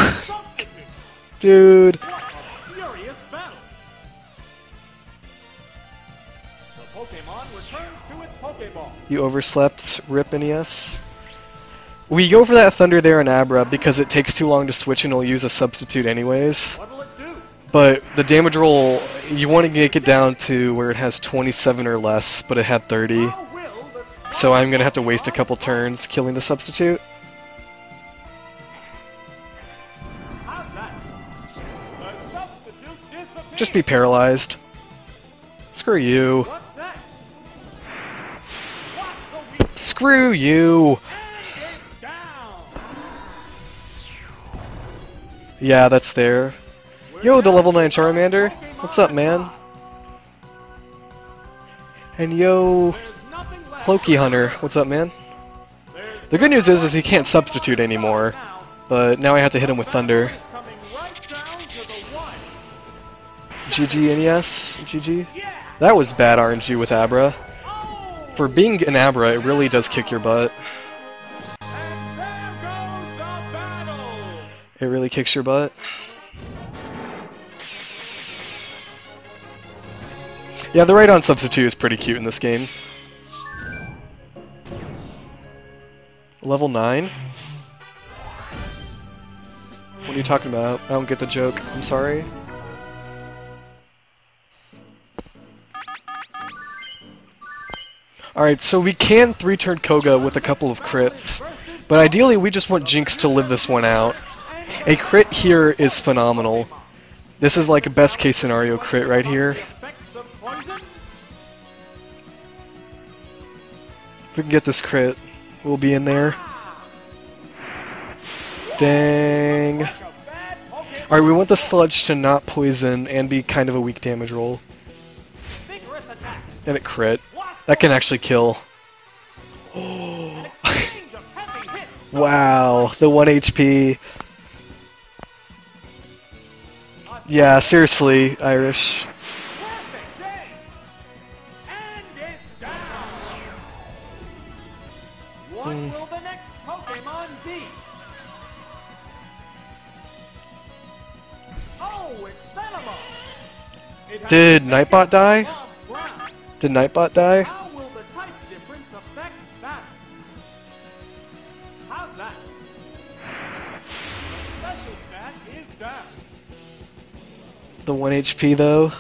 Dude. You overslept, RIP NES. We go for that Thunder there in Abra because it takes too long to switch and it'll use a substitute anyways. But the damage roll, you want to make it down to where it has 27 or less, but it had 30. So I'm going to have to waste a couple turns killing the substitute. Just be paralyzed. Screw you. Screw you! Yeah, that's there. Yo, the level 9 Charmander! What's up, man? And yo, Cloaky Hunter, what's up, man? The good news is he can't substitute anymore, but now I have to hit him with Thunder. GG NES? GG? That was bad RNG with Abra. For being an Abra, it really does kick your butt. It really kicks your butt. Yeah, the right-on substitute is pretty cute in this game. Level 9? What are you talking about? I don't get the joke. I'm sorry. Alright, so we can 3-turn Koga with a couple of crits, but ideally we just want Jinx to live this one out. A crit here is phenomenal. This is like a best case scenario crit right here. If we can get this crit, we'll be in there. Dang. Alright, we want the sludge to not poison and be kind of a weak damage roll. And it crit. That can actually kill. Wow, the 1 HP. Yeah, seriously, Irish. What will the next Pokemon be? Oh, it's Venomoth! Did Nightbot die? Did Nightbot die? How will the type difference affect that? How's that? The special stat is down. The 1 HP though?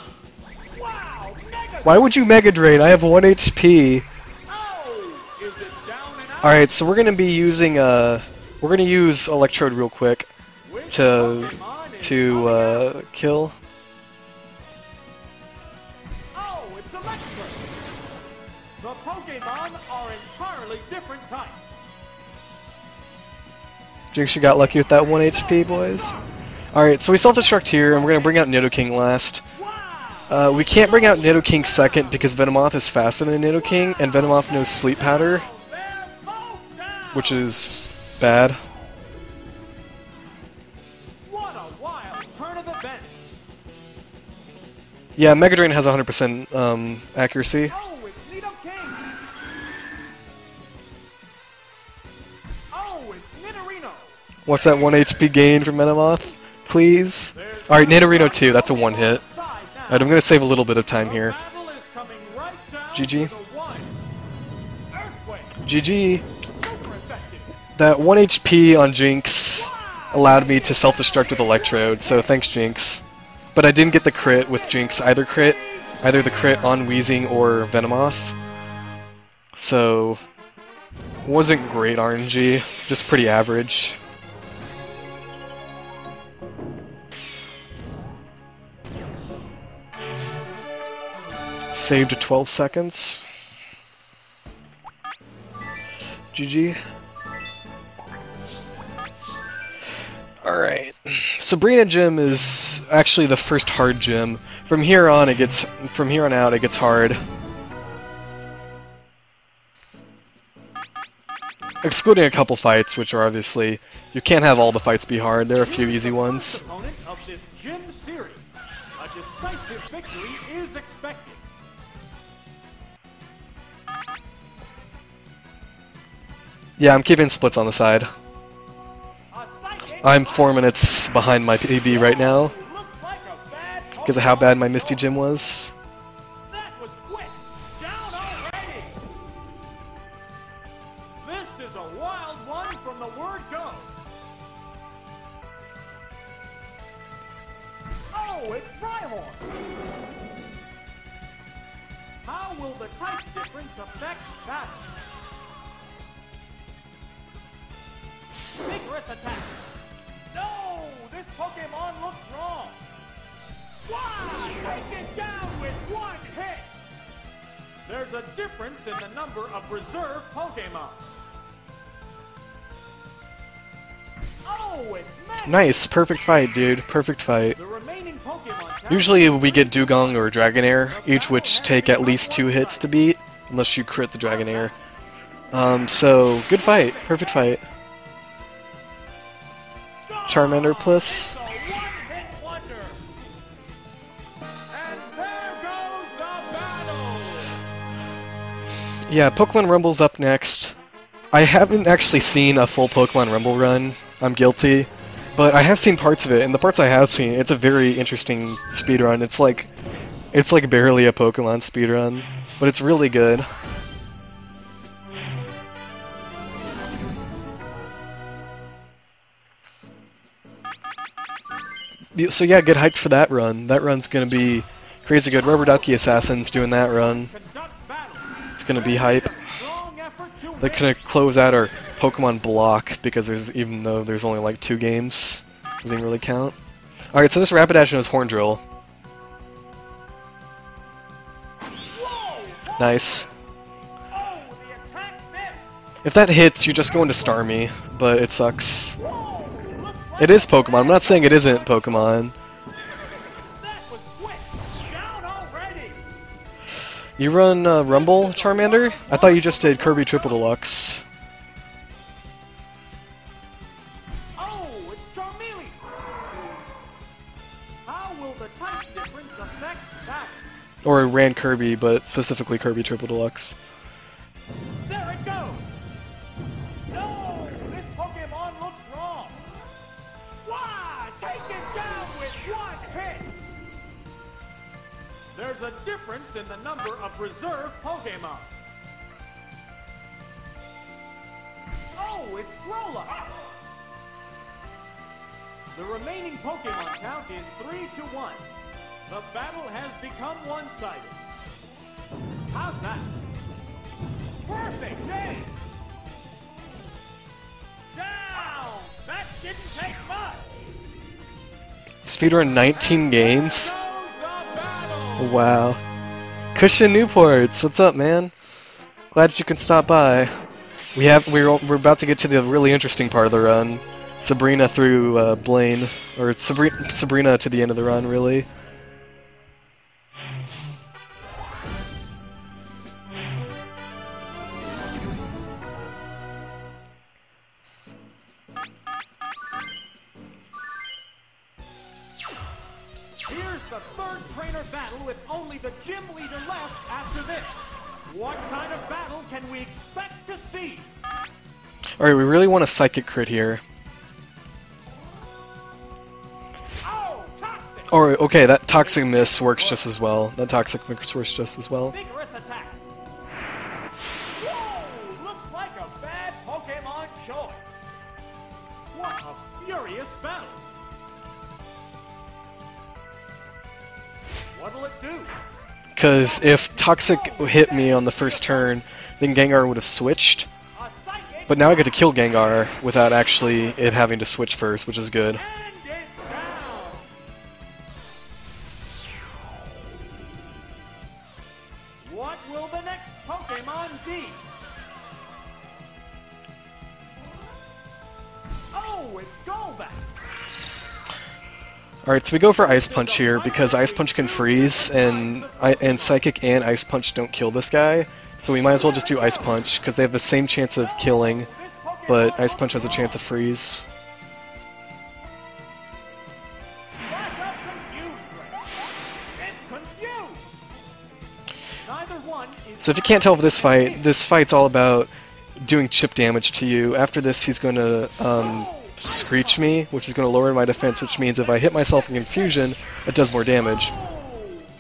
Wow! Mega Why would you Mega Drain? I have 1 HP. Oh! Is it down and out? Alright, so we're gonna be using we're gonna use Electrode real quick Which to Pokemon is coming out? kill. Oh, it's Electric! The Pokemon are entirely different types. Jinx, you got lucky with that 1 HP, boys. Alright, so we still have to here, and we're gonna bring out Nidoking last. Wow! We can't bring out Nidoking second because Venomoth is faster than Nidoking, and Venomoth knows Sleep Powder, They're both down! which is bad. What a wild turn of events! Yeah, Mega Drain has 100% accuracy. Oh, it's Nidoking! Oh, it's Nidorino! What's that 1 HP gain from Venomoth? Please? Alright, Nidorino 2, that's a 1 hit. Alright, I'm gonna save a little bit of time here. Battle is coming right down GG. to the one. Earthquake! GG. Super effective! That 1 HP on Jinx allowed me to self-destruct with Electrode, so thanks Jinx. But I didn't get the crit with Jinx, either the crit on Weezing or Venomoth. So, wasn't great RNG, just pretty average. Saved to 12 seconds. GG. Alright. Sabrina Gym is actually the first hard gym. From here on out it gets hard. Excluding a couple fights, which are obviously you can't have all the fights be hard. There are a few easy ones. Opponent of this gym series. A decisive victory is expected. Yeah, I'm keeping splits on the side. A psychic I'm 4 minutes behind my PB right now looks like a bad because of how bad my Misty Gym was. That was quick. Down already. This is a wild one from the word go. Oh, it's Rhyhorn. How will the type difference affect that? Vigorous attack. No, this Pokemon looks wrong. Wow, take it down with 1 hit. There's a difference in the number of reserve Pokemon. Oh, it's Magic. Nice, perfect fight, dude. Perfect fight. The remaining Pokemon count- Usually we get Dugong or Dragonair, each which take at least 2 hits to beat, unless you crit the Dragonair. So, good fight. Perfect fight. Charmander plus. It's a one-hit wonder. And there goes the battle. Yeah, Pokemon Rumble's up next. I haven't actually seen a full Pokemon Rumble run. I'm guilty. But I have seen parts of it, and the parts I have seen, it's a very interesting speedrun. It's like barely a Pokemon speedrun, but it's really good. So yeah, get hyped for that run. That run's gonna be crazy good. Rubber Ducky Assassin's doing that run. Conduct battle. It's gonna be hype. Strong effort to They're gonna close out our Pokemon block because even though there's only like 2 games, doesn't really count. Alright, so this Rapidash knows Horn Drill. Whoa! Nice. Oh, the attack If that hits, you're just going to star me, but it sucks. Whoa! Looks like It is Pokemon. I'm not saying it isn't Pokemon. that was quick. Down already. You run Rumble, Charmander? I thought you just did Kirby Triple Deluxe. Oh, it's Charmeleon. How will the type difference affect that? Or ran Kirby, but specifically Kirby Triple Deluxe. There it goes. No, this Pokemon looks wrong. Why? Take it down with one hit. There's a difference in the number of reserve Pokemon. Oh, it's Rolla. The remaining Pokemon count is 3-1. The battle has become one-sided. How's that? Perfect game! Down! That didn't take much! Speedrun 19 games? There goes the battle! Wow. Cushion Newports, what's up, man? Glad you can stop by. We're about to get to the really interesting part of the run. Sabrina through Blaine, or Sabrina to the end of the run, really. Here's the third trainer battle with only the gym leader left after this. What kind of battle can we expect to see? Alright, we really want a Psychic crit here. Oh, toxic! Or, okay, that Toxic Miss works just as well. That Toxic Miss works just as well. Vigorous attack. Whoa! Looks like a bad Pokemon choice. What a furious battle. What'll it do? Because if Toxic hit me on the first turn, then Gengar would have switched. A psychic But now I get to kill Gengar without actually it having to switch first, which is good. and it's down. What will the next Pokemon be? Oh, it's Golbat. Alright, so we go for Ice Punch here because Ice Punch can freeze, and Psychic and Ice Punch don't kill this guy. So we might as well just do Ice Punch because they have the same chance of killing, but Ice Punch has a chance of freeze. Flash up confused ray. It's confused. Neither one is So if you can't tell for this fight's all about doing chip damage to you. After this, he's going to Screech me, which is going to lower my defense, which means if I hit myself in Confusion, it does more damage. Oh,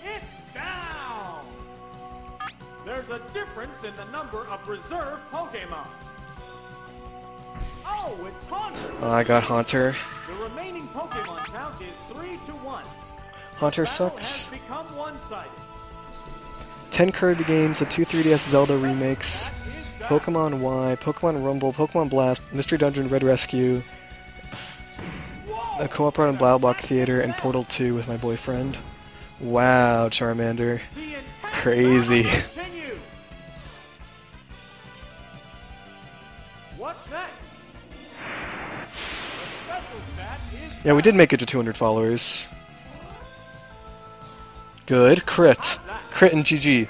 it's down. There's a difference in the number of reserve Pokemon. Oh, it's Haunter. I got Haunter. The remaining Pokemon count is 3-1. Haunter Battle sucks. has become one-sided. 10 Kirby games, the 2 3DS Zelda remakes, Pokemon Y, Pokemon Rumble, Pokemon Blast, Mystery Dungeon Red Rescue, a co-op run in Block Theater, and Portal 2 with my boyfriend. Wow, Charmander. The intense Crazy. battle continues. What's next? The special stat is Yeah, we did make it to 200 followers. Good. Crit. Crit and GG.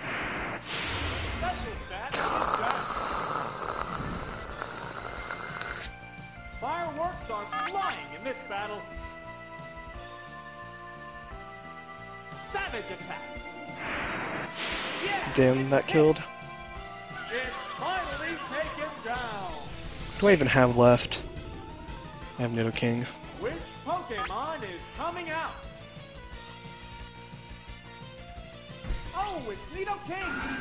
special stat is down. Fireworks are flying in this battle. Savage attack. Yeah, Damn, that killed. it's finally taken down. What do I even have left? I have Nidoking. Which Pokemon is coming out? Oh, it's Nidoking.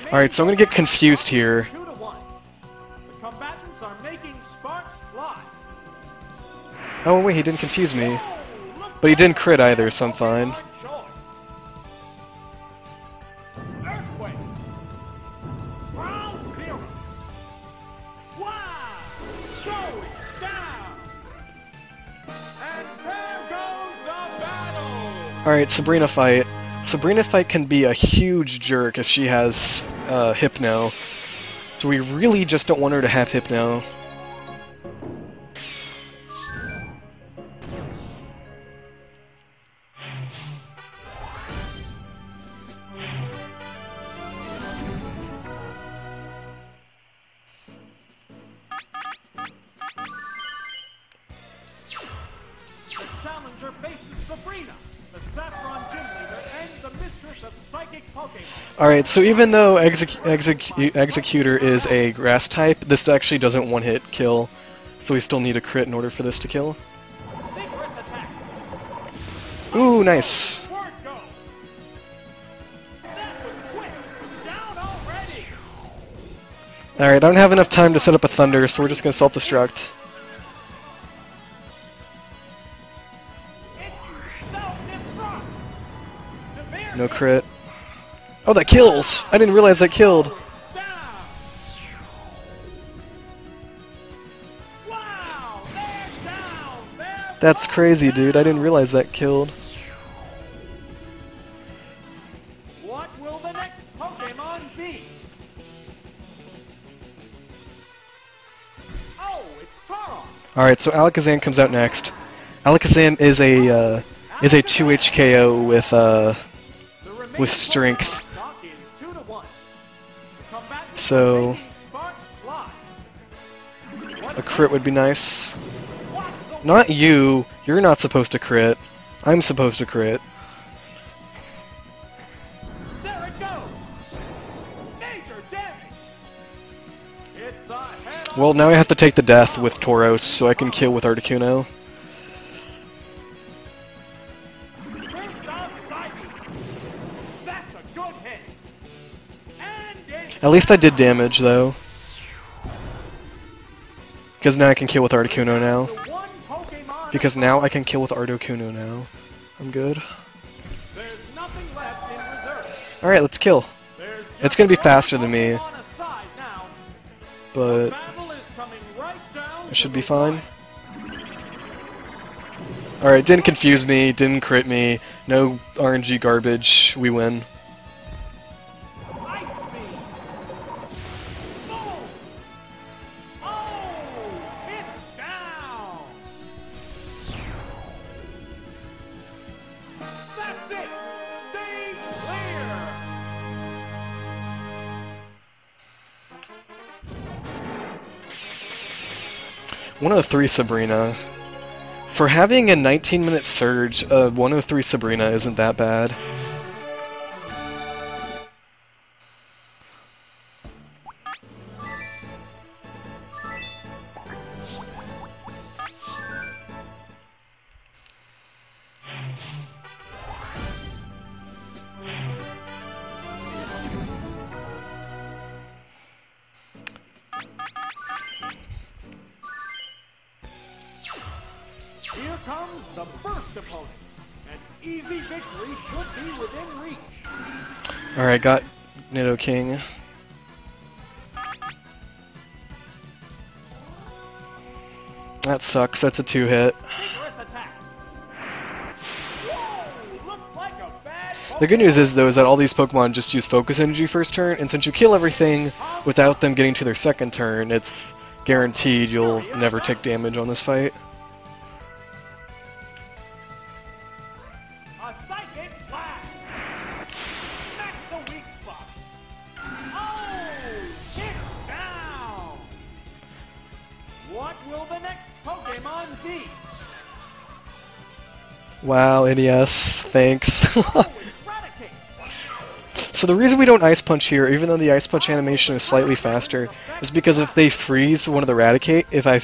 Alright, so I'm gonna get confused here. 2-1. The combatants are making sparks fly. Oh wait, he didn't confuse me. Oh, look But he didn't like crit a either, so I'm fine. Pokemon choice. Earthquake. Ground zero. Wow! Going down. And there goes the battle. Alright, Sabrina fight. Sabrina fight can be a huge jerk if she has Hypno. So we really just don't want her to have Hypno. The challenger faces Sabrina, the Saffron Gym Leader and the Mistress of Psychic Pokemon. Alright, so even though Executor is a grass type, this actually doesn't one-hit kill. So we still need a crit in order for this to kill. Vigorous attack. Ooh, nice. Word go. That was quick. Down already. Alright, I don't have enough time to set up a Thunder, so we're just gonna self-destruct. Self-destruct. Severe No crit. Oh, that kills! I didn't realize that killed. down. Wow, they're down. They're That's crazy, dude. I didn't realize that killed. What will the next Pokemon be? Oh, it's Tauros. Alright, so Alakazam comes out next. Alakazam is a 2H KO with strength. So a crit would be nice. Not you. You're not supposed to crit. I'm supposed to crit. There it goes. Major damage. It's a head-on. Well, now I have to take the death with Tauros so I can kill with Articuno. First off, Psyche. That's a good hit. And it's At least I did damage, though. Because now I can kill with Articuno now. the one Pokemon. Because now I can kill with Articuno now. I'm good. There's nothing left in reserve. Alright, let's kill. There's It's gonna be just faster one than me, Pokemon aside now. but Battle is coming right down it should to be the fine. wire. Alright, didn't confuse me, didn't crit me, no RNG garbage, we win. Ice Beam. Boom. Oh, it's down. That's it. Stay clear. 103 Sabrina. For having a 19-minute surge, 103 Sabrina isn't that bad. Here comes the first opponent. An easy victory should be within reach. Alright, got Nidoking. That sucks, that's a 2-hit. Vigorous attack. Whoa, looks like a bad The good news is, though, is that all these Pokemon just use Focus Energy first turn, and since you kill everything without them getting to their second turn, it's guaranteed you'll never take damage on this fight. A psychic blast. That's the weak spot. Oh, it's down. What will the next Pokemon be? Wow, NES, thanks. Oh, it's Raticate. So the reason we don't Ice Punch here, even though the Ice Punch animation is slightly faster, is because if they freeze one of the Raticate, if I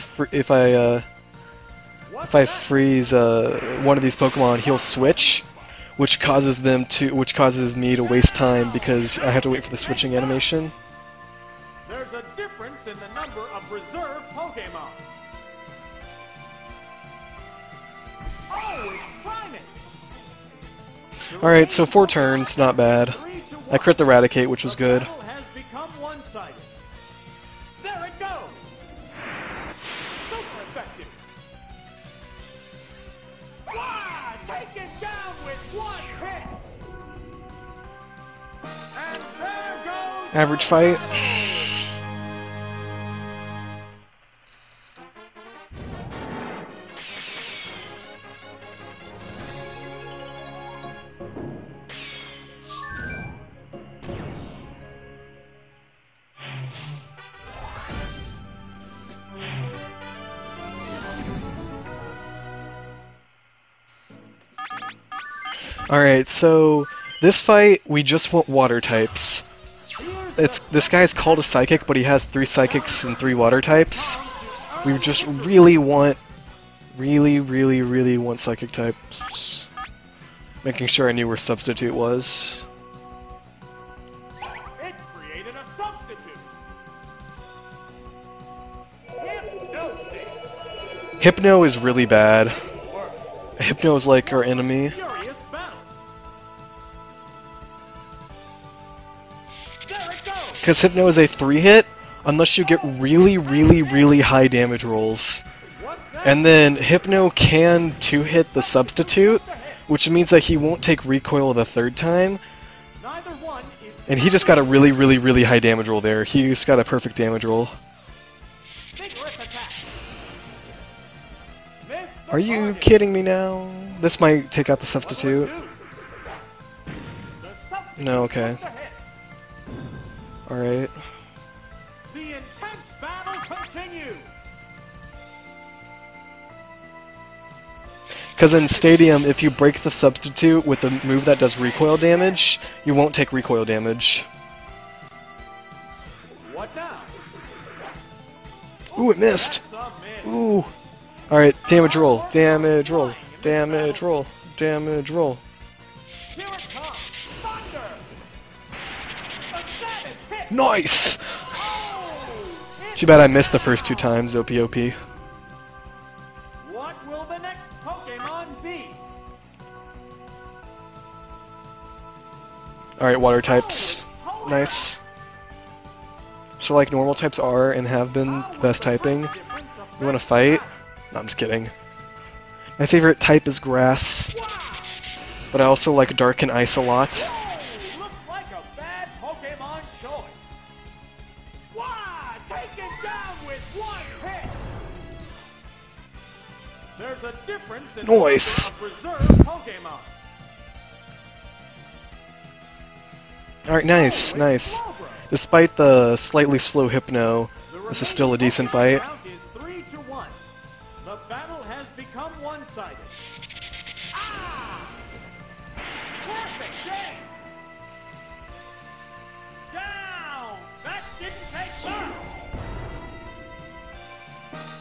freeze one of these Pokemon, he'll switch, which causes me to waste time because I have to wait for the switching animation. There's a difference in the number of reserve Pokemon. Oh, it's Primeape. Alright, so 4 turns, not bad. 3-1. I crit the Raticate, which was good. The battle has become one-sided. There it goes. Super effective. Wow, take it down with one hit. And there goes Average fight. Alright, so this fight, we just want water types. This guy's called a psychic, but he has 3 psychics and 3 water types. We just really want psychic types. Making sure I knew where substitute was. It created a substitute. Hypnosis. Hypno is really bad. Hypno is like our enemy. Furious battle. There it goes. Because Hypno is a 3-hit, unless you get really high damage rolls. What's that? And then Hypno can 2-hit the substitute, which means that he won't take recoil the 3rd time. Neither one is And he just got a really high damage roll there. He just got a perfect damage roll. vigorous attack. Missed the Are you target. kidding me now? This might take out the substitute. The substitute No, okay. gets a hit. Alright. The intense battle continues. Because in Stadium, if you break the substitute with a move that does recoil damage, you won't take recoil damage. What now? Ooh, it missed! That's a miss. Ooh! Alright, damage roll, damage roll, damage roll, damage roll. Here it comes. Thunder. A savage hit. Nice! Oh, Too bad I missed the first 2 times, OP. What will the next Pokemon be? Alright, water types. Nice. So like normal types are and have been the best typing. You wanna fight? No, I'm just kidding. My favorite type is grass, but I also like dark and ice a lot. Whoa, looks like a bad Pokemon choice. Why? Take it down with one hit. There's a difference in the Nice. number of reserve Pokemon. Alright, nice, nice. Despite the slightly slow Hypno, this is still a decent fight. Count is 3-1. The battle has become one-sided. Ah! Perfect game. Down. That didn't take long.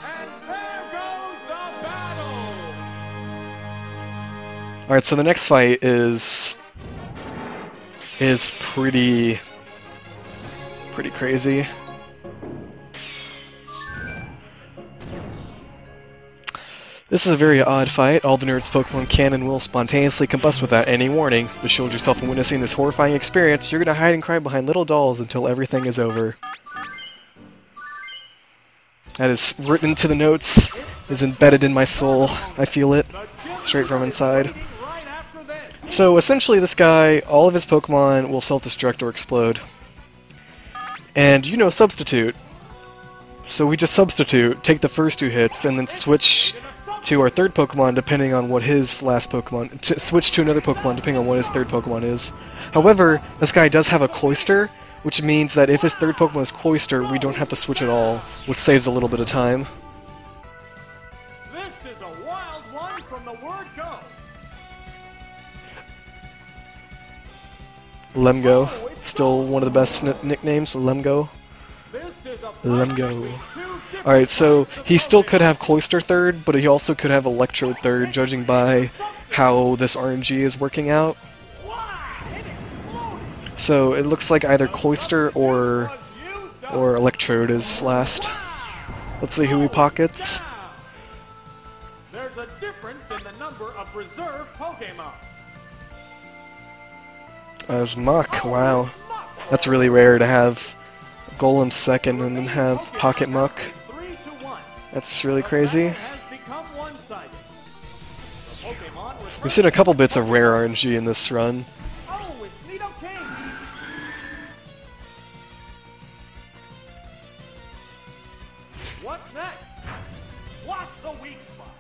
And there goes the battle. Alright, so the next fight is pretty crazy. This is a very odd fight. All the nerds' Pokemon can and will spontaneously combust without any warning. To shield yourself from witnessing this horrifying experience, you're gonna hide and cry behind little dolls until everything is over. That is written into the notes, is embedded in my soul. I feel it, straight from inside. Right after this. So essentially this guy, all of his Pokemon will self-destruct or explode. And you know substitute. So we just substitute, take the first 2 hits, and then switch to our 3rd Pokemon depending on what his last Pokemon... switch to another Pokemon depending on what his 3rd Pokemon is. However, this guy does have a Cloyster, which means that if his 3rd Pokemon is Cloyster, we don't have to switch at all, which saves a little bit of time. This is a wild one from the word go. Lemgo. Still one of the best nicknames, Lemgo. This is a Lemgo. Alright, so he still could have Cloyster 3rd, but he also could have Electrode 3rd, judging by how this RNG is working out. So it looks like either Cloyster or Electrode is last. Let's see who he pockets. There's a difference in the number of reserve Pokemon. As Muck, wow. That's really rare to have Golem 2nd and then have Pocket Muck. 3-1. That's really crazy. Has become one-sided. The Pokemon We've seen a couple bits of rare RNG in this run. Oh, it's Nidoking. What's next? What's the weak spot?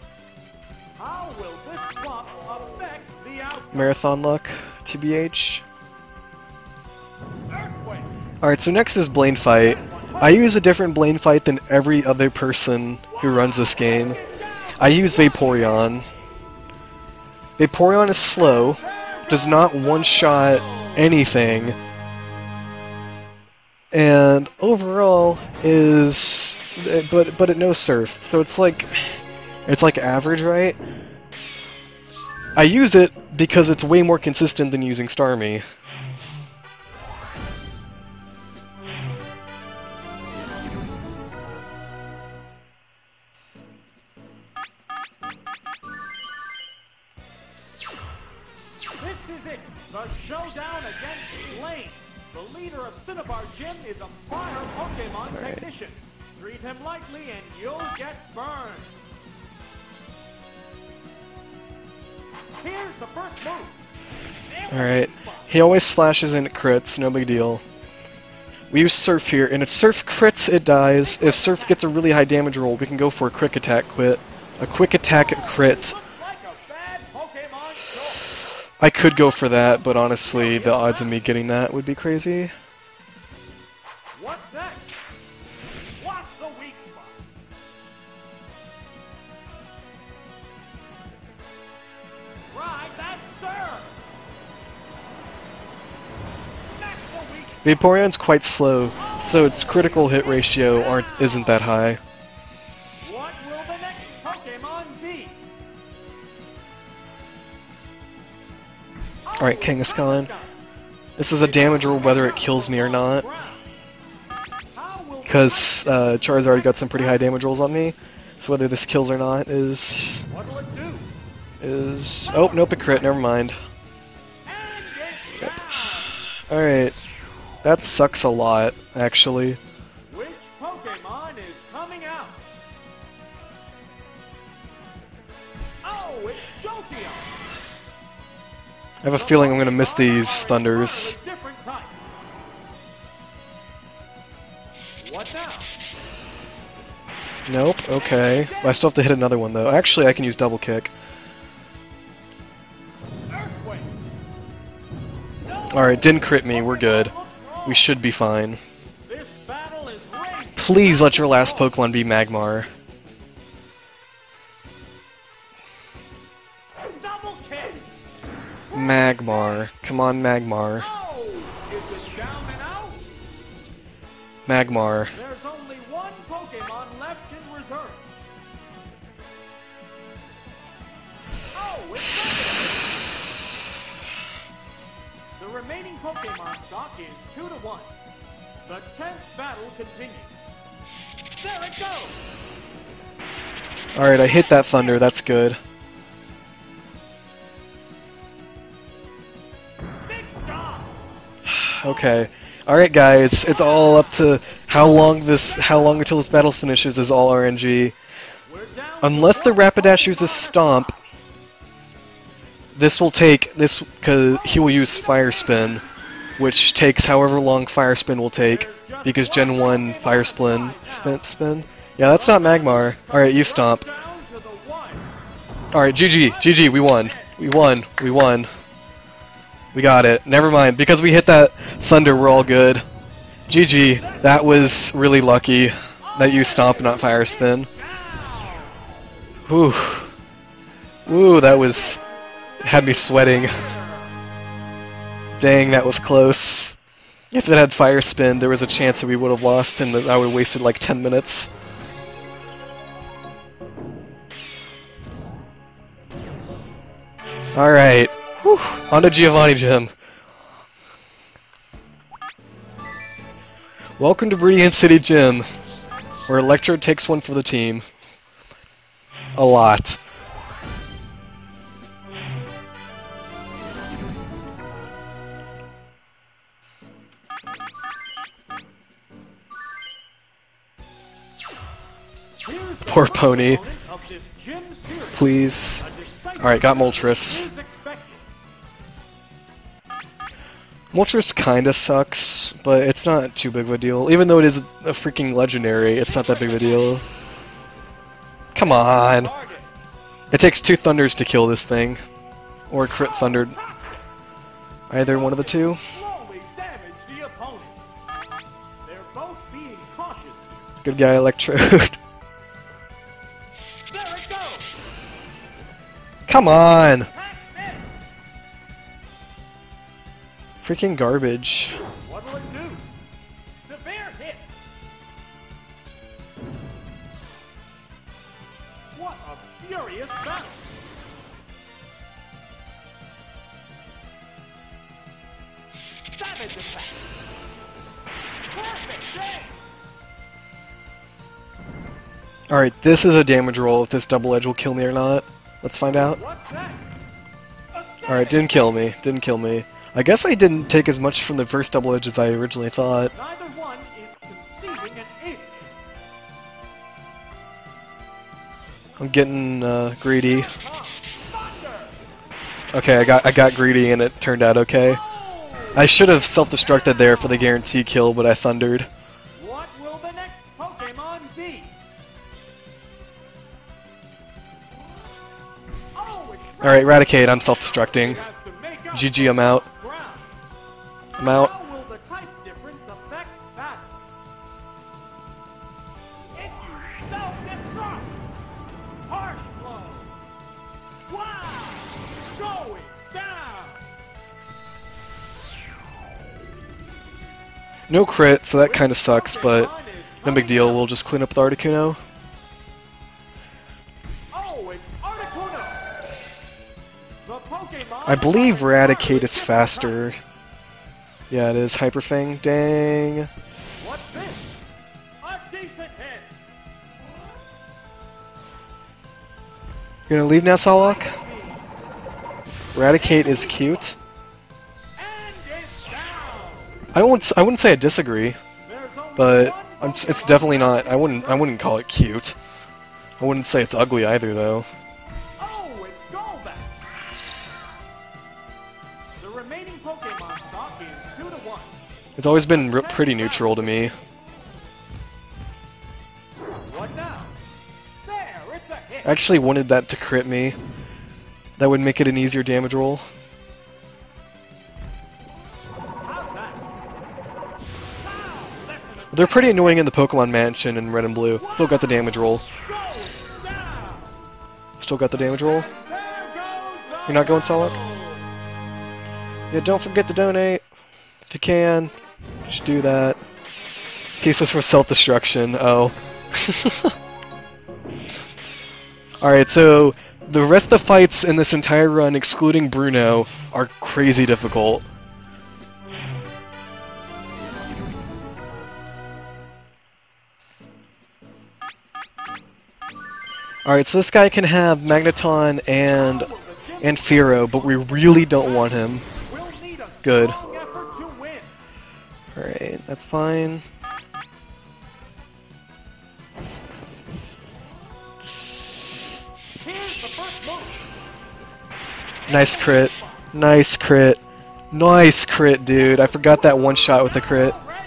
How will this swap affect the outcome? Marathon luck, TBH. Earthquake. Alright, so next is Blaine Fight. I use a different Blaine Fight than every other person who runs this game. I use Vaporeon. Vaporeon is slow, does not one-shot anything, and overall is, but it knows Surf, so it's like average, right? I use it because it's way more consistent than using Starmie. This is it, the showdown against Blaine. The leader of Cinnabar Gym is a fire Pokemon technician. Treat him lightly and you'll get burned. Here's the first move. Alright, he always slashes and it crits, no big deal. We use Surf here, and if Surf crits, it dies. If Surf gets a really high damage roll, we can go for a quick attack quit. A quick attack crit. I could go for that, but honestly, the odds of me getting that would be crazy. What's next? What's the weak spot? Right, that's Surf. That's the weak spot. Vaporeon's quite slow, so its critical hit ratio isn't that high. What will the next Pokemon be? Alright, Kangaskhan. This is a damage roll whether it kills me or not. Because Charizard got some pretty high damage rolls on me. So whether this kills or not is... Oh, nope, it crit, never mind. Yep. Alright. That sucks a lot, actually. Which Pokemon is coming out? Oh, it's Jolteon. I have a feeling I'm gonna miss these thunders. What now? Nope, okay. I still have to hit another one though. Actually, I can use double kick. Earthquake. Alright, didn't crit me, we're good. We should be fine. This battle is raging. Please let your last Pokemon be Magmar. Double kick. Magmar. Come on, Magmar. Oh, is it down and out? Magmar. There's only one Pokemon left in reserve. Oh, it's Dragon. The remaining Pokemon stock is 2-1. The 10th battle continues. There it goes. Alright, I hit that thunder, that's good. Big stop. Okay. Alright guys, it's all up to how long until this battle finishes is all RNG. We're down Unless the Rapidash uses Stomp, this will take this, cause he will use Fire Spin, which takes however long Fire Spin will take, because Gen 1 Fire Spin. Yeah, that's not Magmar. Alright, you Stomp. down to the one. Alright, GG, we won. We won. We got it. Never mind, because we hit that Thunder, we're all good. GG, that was really lucky that you Stomp, not Fire Spin. Whew. Woo, that was... had me sweating. Dang, that was close. If it had Fire Spin, there was a chance that we would have lost and that I would have wasted like 10 minutes. Alright. Whew. On to Giovanni Gym. Welcome to Viridian City Gym, where Electro takes one for the team. A lot. Poor pony. Please. Alright, got Moltres. Moltres kinda sucks, but it's not too big of a deal. Even though it is a freaking legendary, it's not that big of a deal. Come on! It takes 2 thunders to kill this thing. Or a crit thundered. Either one of the two. Slowly damage the opponent. They're both being cautious. Good guy, Electrode. There it goes. Come on! Attack missed. Freaking garbage. What'll it do? Severe hit. What a furious battle. Savage attack. Perfect save. Alright, this is a damage roll if this double edge will kill me or not. Let's find out. What's that? Alright, didn't kill me. Didn't kill me. I guess I didn't take as much from the first double edge as I originally thought. Neither one is conceding an inch. I'm getting greedy. Thunder. Okay, I got greedy and it turned out okay. I should have self-destructed there for the guarantee kill, but I thundered. What will the next Pokemon be? Oh, it's Alright, Raticate, I'm self-destructing. has to make up GG, I'm out. ground. I'm out. How will the type difference affect battle? If you self-destruct, harsh blow. Wow, going down. No crit, so that kinda sucks, but no big deal, we'll just clean up with Articuno. Oh, it's Articuno. The Pokemon I believe Raticate is faster. Yeah, it is. Hyper Fang, dang. What's this? A decent hit. You gonna leave now, Salak? Raticate is cute. And it's down. I wouldn't say I disagree, There's only but one it's definitely not. I wouldn't call it cute. I wouldn't say it's ugly either, though. Oh, it's Golbat. The remaining Pokemon stock is 2-1. It's always been pretty neutral to me. What now? There, it's a hit. I actually wanted that to crit me. That would make it an easier damage roll. How's that? Now, less than a They're pretty annoying in the Pokemon Mansion in Red and Blue. Still got the damage roll. going down. Still got the damage roll. There goes the You're not going Solak? Yeah, don't forget to donate. If you can, just do that. Case was for self-destruction. Oh. Alright, so the rest of the fights in this entire run, excluding Bruno, are crazy difficult. Alright, so this guy can have Magneton and Firo, but we really don't want him. We'll need a Good. strong effort to win. Alright, that's fine. Here's the first move. Nice crit. Nice crit. Nice crit, dude. I forgot that one shot with the crit. Ready.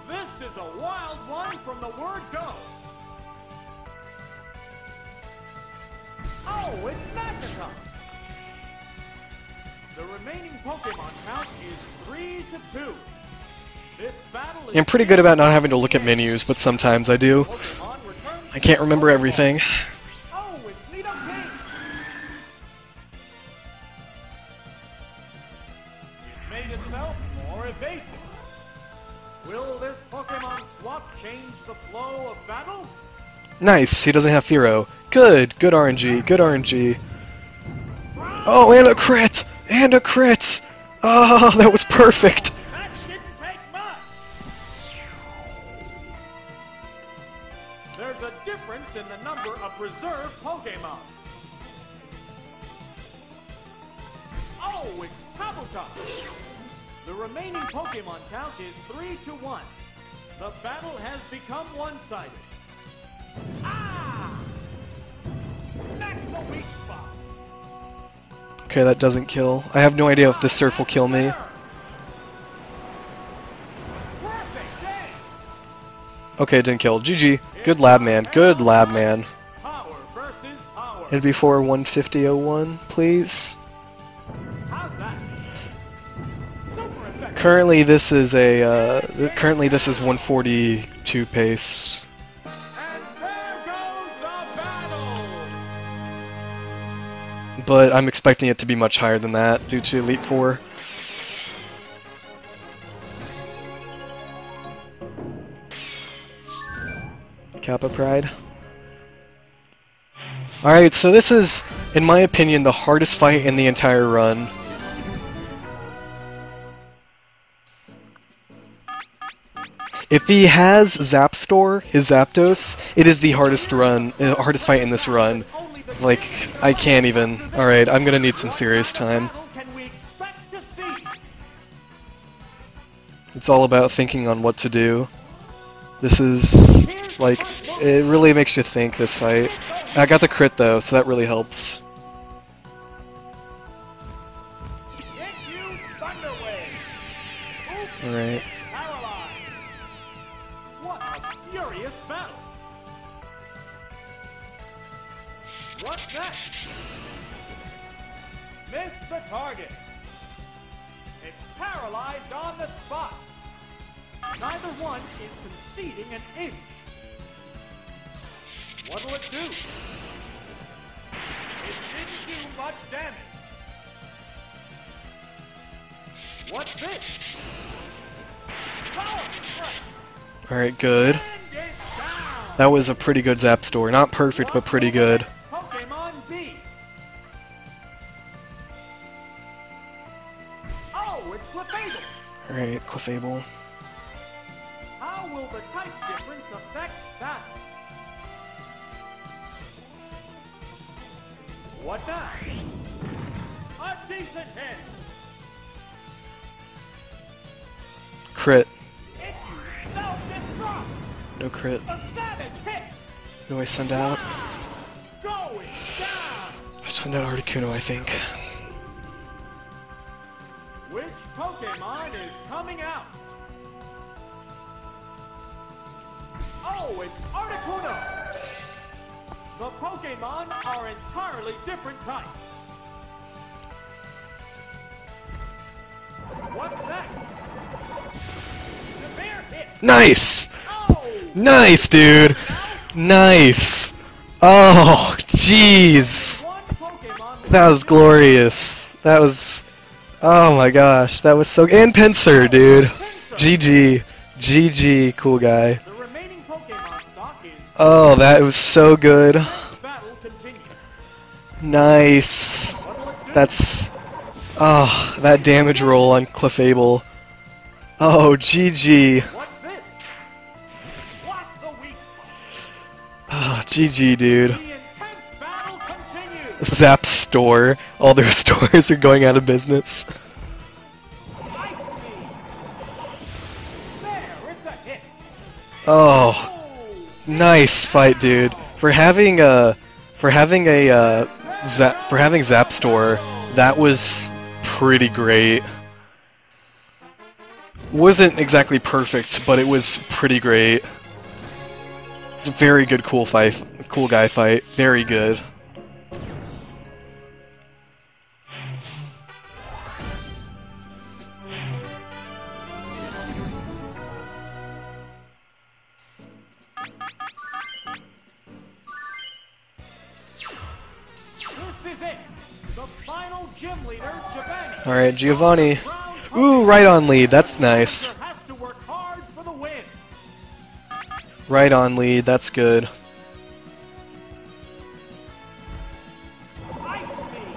This is a wild one from the word go. Oh, it's Magneton. The remaining Pokemon count is 3-2. This battle is I'm pretty good about not having to look at menus, but sometimes I do. Pokemon returns I can't remember everything. Oh, it's Nidoking. It made itself more evasive. Will this Pokemon swap change the flow of battle? Nice, he doesn't have Firo. Good, good RNG, good RNG. Oh, and a crit! And a crit! Oh, that was perfect! That didn't take much. There's a difference in the number of reserve Pokemon. Oh, it's Kabuto. The remaining Pokemon count is 3-1. The battle has become one-sided. Ah! That's the weak spot. Okay, that doesn't kill. I have no idea if this surf will kill me. Okay, it didn't kill. GG. Good lab man. Good lab man. Power versus power. And before 150.01, please. How's that? Super effective. Currently, this is a. Currently, this is 142 pace. And there goes the battle. But I'm expecting it to be much higher than that due to Elite Four. Kappa Pride. Alright, so this is, in my opinion, the hardest fight in the entire run. If he has Zapstore, his Zapdos, it is the hardest hardest fight in this run. Like, I can't even. Alright, I'm gonna need some serious time. Can we expect to see? It's all about thinking on what to do. This is, like, it really makes you think, this fight. I got the crit though, so that really helps. Alright. Paralyzed. What a furious battle. What's next? Missed the target. It's paralyzed on the spot. Neither one is conceding an inch. What'll it do? It didn't do much damage. What's this? Power strike. Alright, good. And it's down. That was a pretty good Zapstore. Not perfect, but pretty good. Pokemon B. Oh, it's Clefable. Alright, Clefable. How will the type difference affect that? What now? A decent hit. Crit. It used self-destruct. No crit. A savage hit. Who do I send out? Going down. I send out Articuno, I think. Which Pokemon is coming out? Oh, it's Articuno. The Pokemon are entirely different types. What's next? Severe hit. Nice! Oh! Nice, dude! Nice! Oh, jeez! One Pokemon That was glorious. That was... Oh my gosh, that was so... And Pinsir, dude! GG. GG, cool guy. The remaining Pokemon stock is Oh, that was so good. battle continues. Nice. What'll it do? That's... Oh, that damage roll on Clefable. Oh, GG. What's this? What's the weak spot? Oh, GG, dude. The intense battle continues. Zap Store. All their stores are going out of business. Ice Beam. There, it's a hit. Oh, Oh! nice fight, dude. For having Zap Store, that was pretty great. Wasn't exactly perfect, but it was pretty great. It's a very good cool guy fight. Very good. This is it. The final gym leader, Giovanni. Alright, Giovanni. Ooh, right on lead. That's nice. Has to work hard for the win. Right on lead. That's good. Ice Beam.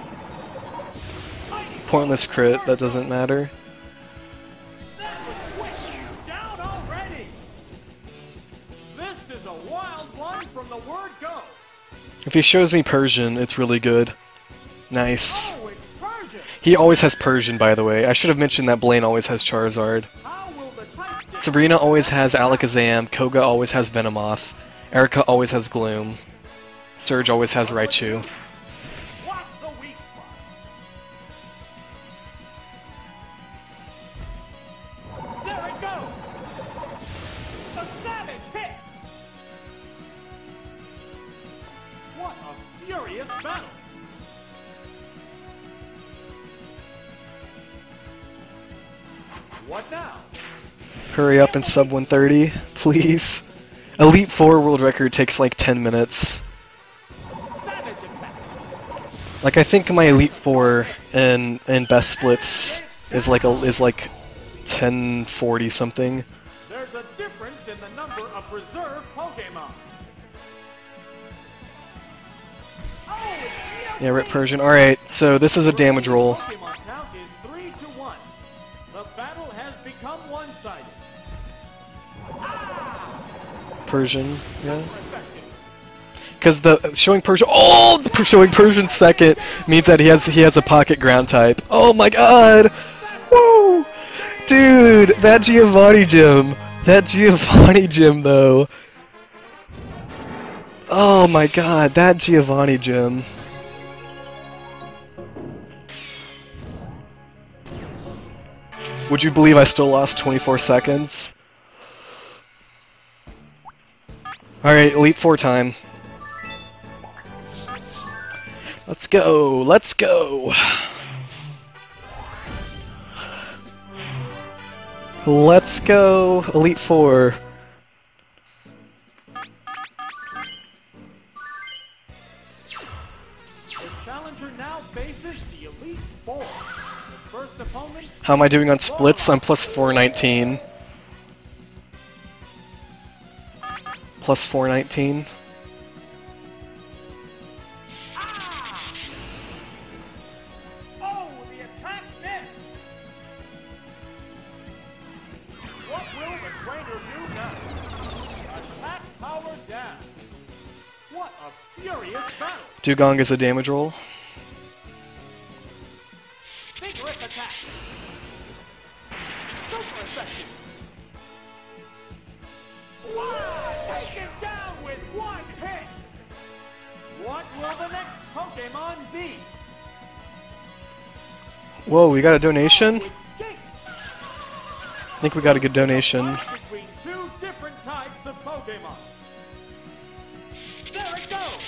Mighty Pointless crit. That doesn't matter. That was quick. Down already. This is a wild one from the word go. If he shows me Persian, it's really good. Nice. Oh, it's Persian. He always has Persian, by the way. I should have mentioned that Blaine always has Charizard. How will the type difference? Sabrina always has Alakazam. Koga always has Venomoth. Erica always has Gloom. Surge always has Raichu. What's the weak spot? battle. What now? Hurry up and sub 130, please. Elite 4 world record takes like 10 minutes. Savage attack. Like I think my Elite 4 and best splits is like 1040 something. There's a difference in the number of reserve Pokemon. Oh, it's Yeah, Rip Persian. Alright, so this is a damage roll. Pokemon count is 3-1. The battle has become one-sided. Persian, yeah. Because the showing Persian, showing Persian second means that he has a pocket ground type. Oh my god! Woo! Dude, that Giovanni gym though. Oh my god, that Giovanni gym. Would you believe I still lost 24 seconds? Alright, Elite 4 time. Let's go, let's go! Let's go, Elite 4. The challenger now faces the Elite Four. The first opponent. How am I doing on splits? I'm plus 419. Plus 419. Oh, the attack missed. What will the trainer do now? Attack power down. What a furious battle. Dugong is a damage roll. Vigorous attack. Super effective. Taken down with one hit. What will the next Pokemon be? Whoa, we got a donation? With Jynx. I think we got a good donation. Between two different types of Pokemon. There it goes.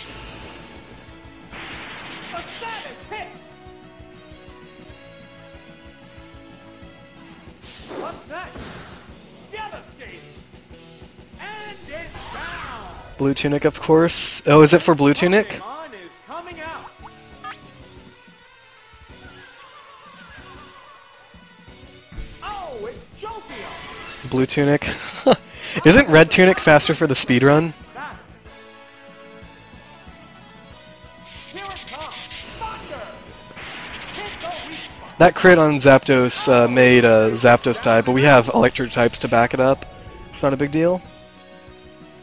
A savage hit. What's next? Devastating. And it's down. Blue Tunic, of course. Oh, is it for Blue Tunic? Pokemon is coming out. Oh, it's Jolteon. Blue Tunic. Isn't Red Tunic faster for the speedrun? Back. Here it comes. Thunder. Hit the weak spot. That crit on Zapdos made Zapdos die, but we have electric types to back it up. It's not a big deal.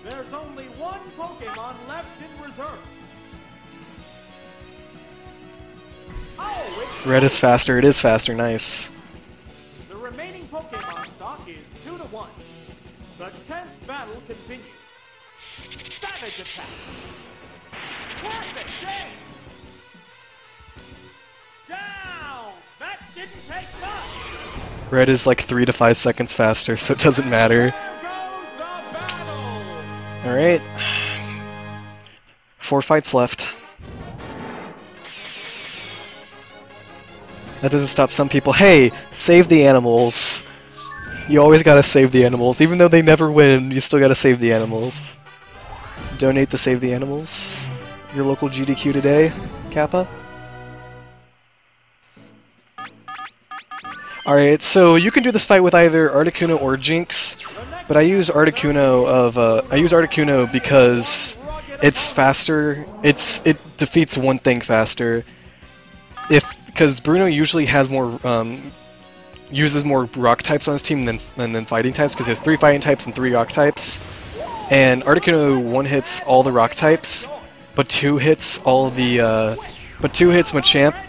There's only one Pokemon left in reserve. Oh, it's Red is faster. It is faster. Nice. The remaining Pokemon stock is 2-1. The 10th battle continues. Savage attack. Perfect shade. Down. That didn't take much. Red is like 3 to 5 seconds faster, so it doesn't matter. There goes the battle. Alright. 4 fights left. That doesn't stop some people. Hey, save the animals. You always gotta save the animals. Even though they never win, you still gotta save the animals. Donate to save the animals. Your local GDQ today, Kappa. Alright, so you can do this fight with either Articuno or Jinx, but I use Articuno because it's faster. It defeats one thing faster. Because Bruno usually has more uses more rock types on his team than fighting types, because he has 3 fighting types and 3 rock types. And Articuno 1 hits all the rock types, but 2 hits Machamp,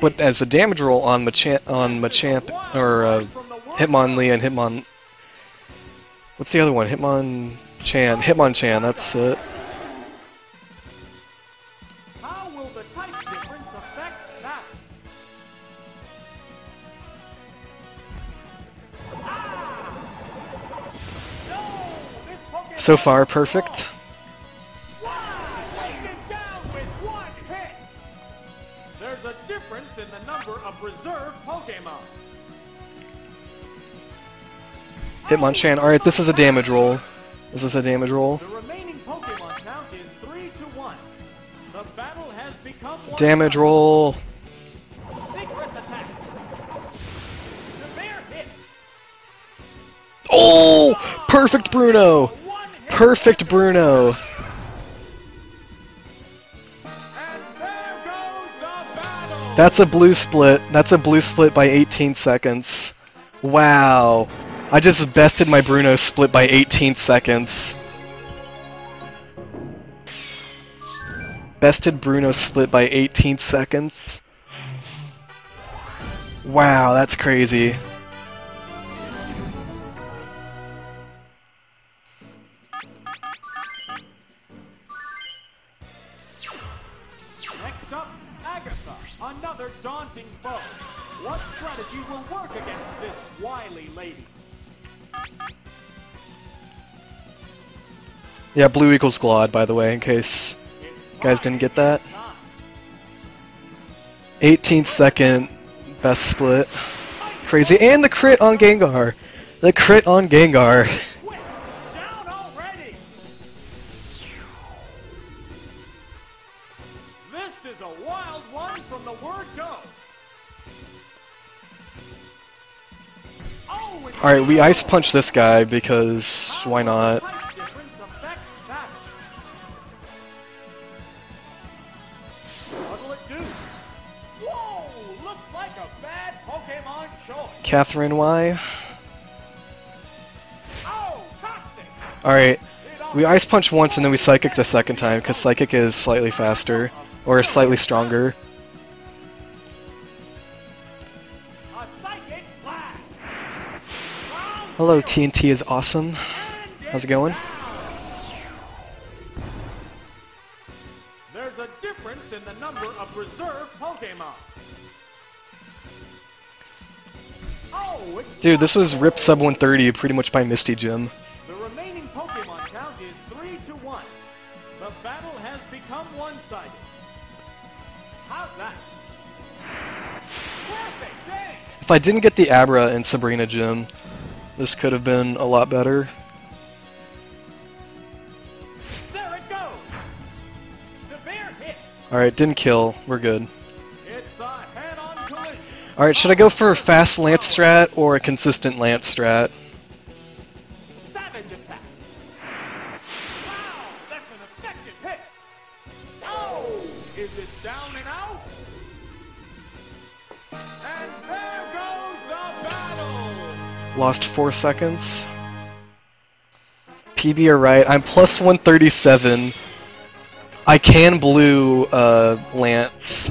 but as a damage roll on Machamp or Hitmonlee and Hitmon. What's the other one? Hitmonchan, that's it. How will the type difference affect that? No! This Pokemon So far, perfect. Taken down with one hit. Hitmonchan. Alright, this is a damage roll. This is a damage roll. The remaining Pokemon count is 3-1. The battle has become one. Damage roll. Secret attack. The bear hit. Oh! Perfect Bruno! Perfect Bruno! And there goes the battle. That's a blue split. That's a blue split by 18 seconds. Wow. I just bested my Bruno split by 18 seconds. Bested Bruno split by 18 seconds. Wow, that's crazy. Next up, Agatha, another daunting foe. What strategy will work against this wily lady? Yeah, blue equals Glod, by the way, in case you guys didn't get that. 18 second best split. Crazy. And the crit on Gengar. The crit on Gengar. Quick, down already. This is a wild one from the word go. Oh, Alright, we ice punch this guy because why not? Type difference affects that. What'll it do? Whoa, looks like a bad Pokemon choice. Catherine, why? Oh, toxic. Alright, we ice punch once and then we psychic the second time because psychic is slightly faster or slightly stronger. A psychic blast. Hello, TNT is awesome. How's it going? There's a difference in the number of reserve Pokemon. Oh, it's Dude, this was Rip Sub 130 pretty much by Misty Gym. the remaining Pokemon count is 3-1. The battle has become one-sided. How's that? Perfect, dang! If I didn't get the Abra in Sabrina Gym, this could have been a lot better. There it goes! The bear hit! Alright, didn't kill. We're good. It's a head-on collision. Alright, should I go for a fast Lance strat or a consistent Lance strat? Savage attack! Wow, that's an effective hit! Oh! Is it down and out? And there goes the battle! Lost 4 seconds. PB are right. I'm plus 137. I can blue Lance.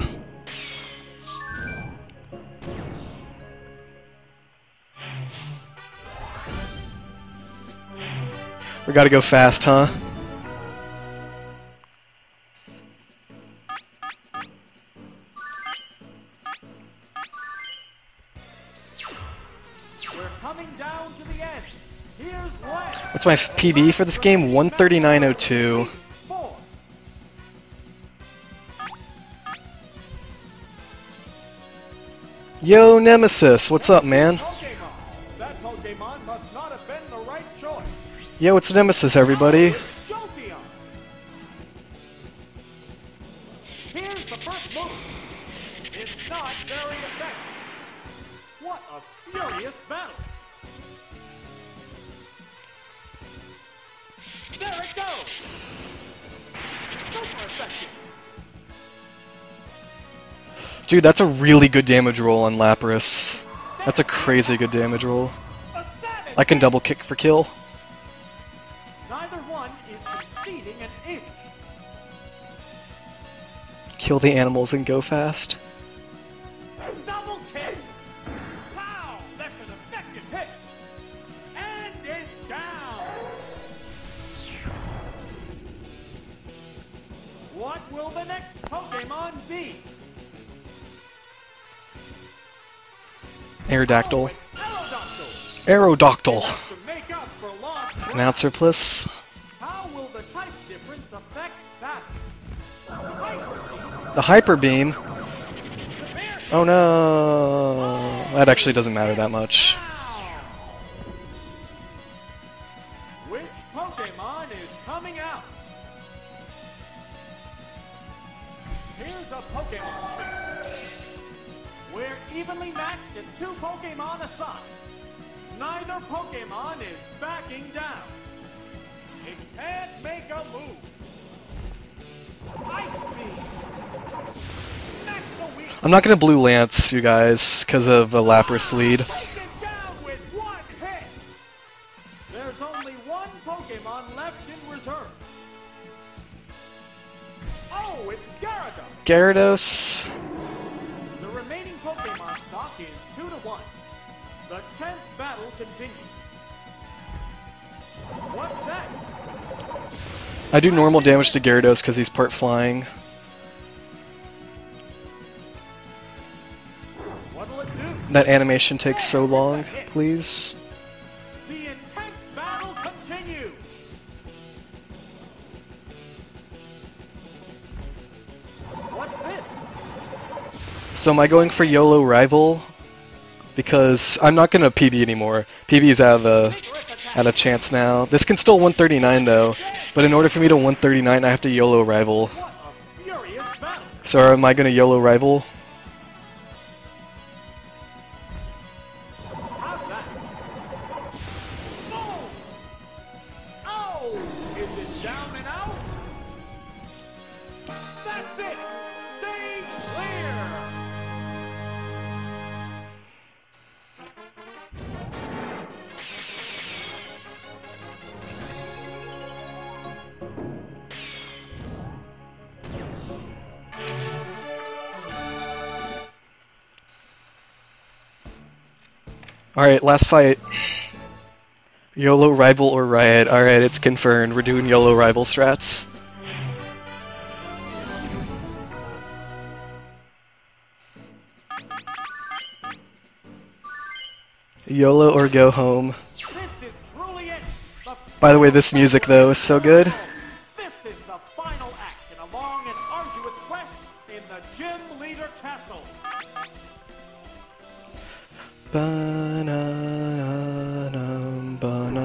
We gotta go fast, huh? We're coming down to the end. Here's when. What's my PB for this game? 139.02. 4. Yo, Nemesis, what's up, man? Pokemon. That Pokemon must not have been the right choice. Yo, it's Nemesis, everybody. Jolteon. Here's the first move. It's not very effective. What a furious battle. There it goes. Super effective. Dude, that's a really good damage roll on Lapras. That's a crazy good damage roll. A savage. I can double kick for kill. Neither one is conceding an inch. Kill the animals and go fast. Double kick. Pow! That's an effective hit. And it's down. What will the next Pokemon be? Aerodactyl. Oh, it's Aerodactyl. Aerodactyl. To make up for lost ground. Announcer plus. How will the type difference affect that? Hyper The Hyper Beam. Beam. The bear hit. Oh no. That actually doesn't matter that much. Wow. Which Pokemon is coming out? Here's a Pokemon field, where evenly matched at 2 Pokemon aside. Neither Pokemon is backing down. It can't make a move. Ice Beam. Next the weak. I'm not gonna Blue Lance, you guys, because of a Lapras lead. Take it down with 1 hit. There's only 1 Pokemon left in reserve. Oh, it's Gyarados. Gyarados. The remaining Pokemon stock is 2-1. The 10th battle continues. What's that? I do normal damage to Gyarados because he's part flying. What'll it do? That animation takes so long, please. The intense battle continues. What's this? So am I going for YOLO Rival? Because I'm not gonna PB anymore. PB is out of chance now. This can still 139 though, but in order for me to 139, I have to YOLO Rival. What a furious battle. So am I gonna YOLO Rival? How's that? Boom! Oh! Is it down and out? That's it! Stay clear! Alright, last fight. YOLO Rival or Riot. Alright, it's confirmed. We're doing YOLO Rival strats. YOLO or go home. This is truly it. By the way, this music though is so good. This is the final act in a long and arduous quest in the Gym Leader Castle. Bananam,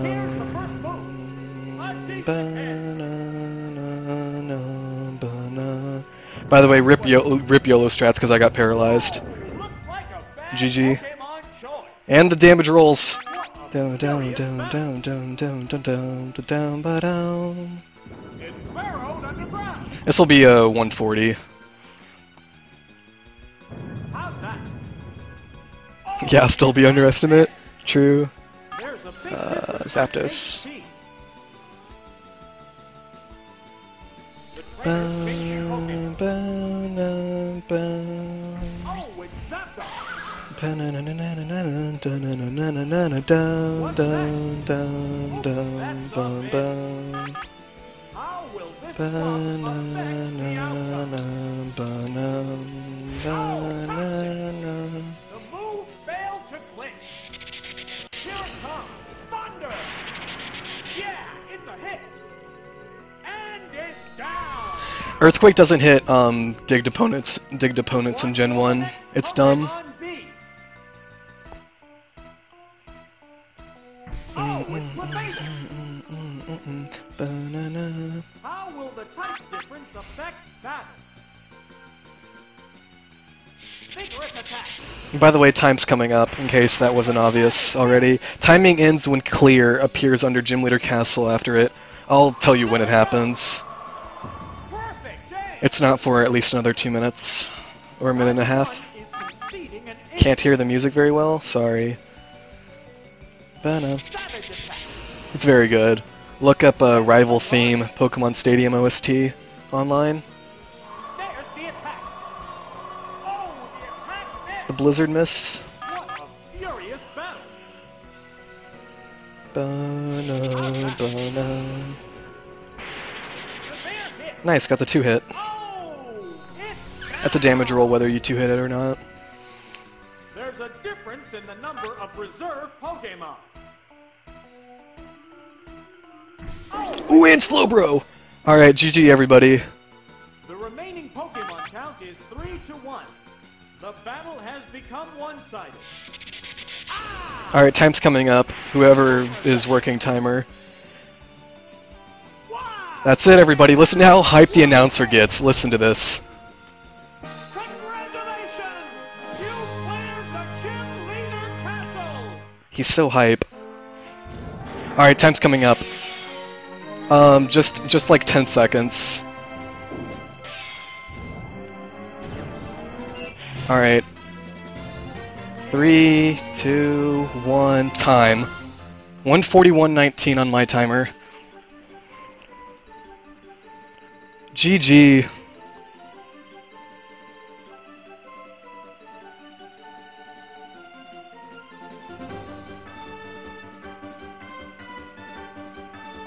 Here's the first move. A decent hit. bananam, banana. By the way, rip YOLO strats because I got paralyzed. Looks like a bad GG. Pokemon choice. And the damage rolls. What a Down, down, furious down, battle. down, down, down, down, down, down, ba down. It's burrowed underground. This will be a 140. How's that? Yeah, I'll still be underestimate. True. There's a big difference Zapdos. in HP. The trainer's changing Ba, Pokemon. ba, ba. Oh, it's Zapdos. Ba-na-na-na-na-na, da-na-na-na-na-na, down, down, down, down, bum, bum. How will this one affect the outcome? Ba-na-na, ba-na-na. The move failed to clinch. Here it comes. Thunder. Yeah, it's a hit. And it's down. Earthquake doesn't hit digged opponents in Gen 1. It's dumb. Pokemon B. Oh, it's Levator. Banana. How will the type difference affect battle? Vigorous attack. By the way, time's coming up, in case that wasn't obvious already. Timing ends when clear appears under Gym Leader Castle after it. I'll tell you when it happens. Perfect game. It's not for at least another 2 minutes. Or a minute and a half. Can't hear the music very well? Sorry. Banana. Savage attack. It's very good. Look up a rival theme, Pokemon Stadium OST, online. There's the attack. Oh, the attack missed. The Blizzard Miss. What a furious battle. Banana, banana. Levator hit. Nice, got the 2-hit. Oh, it's That's a damage roll whether you 2-hit it or not. There's a difference in the number of reserve Pokemon. Ooh, and Slowbro! Alright, GG everybody. The remaining Pokemon count is 3-1. The battle has become one-sided. Ah! Alright, time's coming up. Whoever is working timer. That's it, everybody. Listen to how hyped the announcer gets. Listen to this. Congratulations! You cleared the cheerleader castle! He's so hype. Alright, time's coming up. Just like 10 seconds. Alright. 3, 2, 1, time. 1:41:19 on my timer. GG.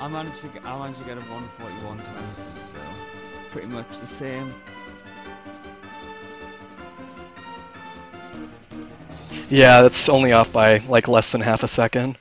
I managed to get a 141 20, so pretty much the same. Yeah, that's only off by like less than half a second.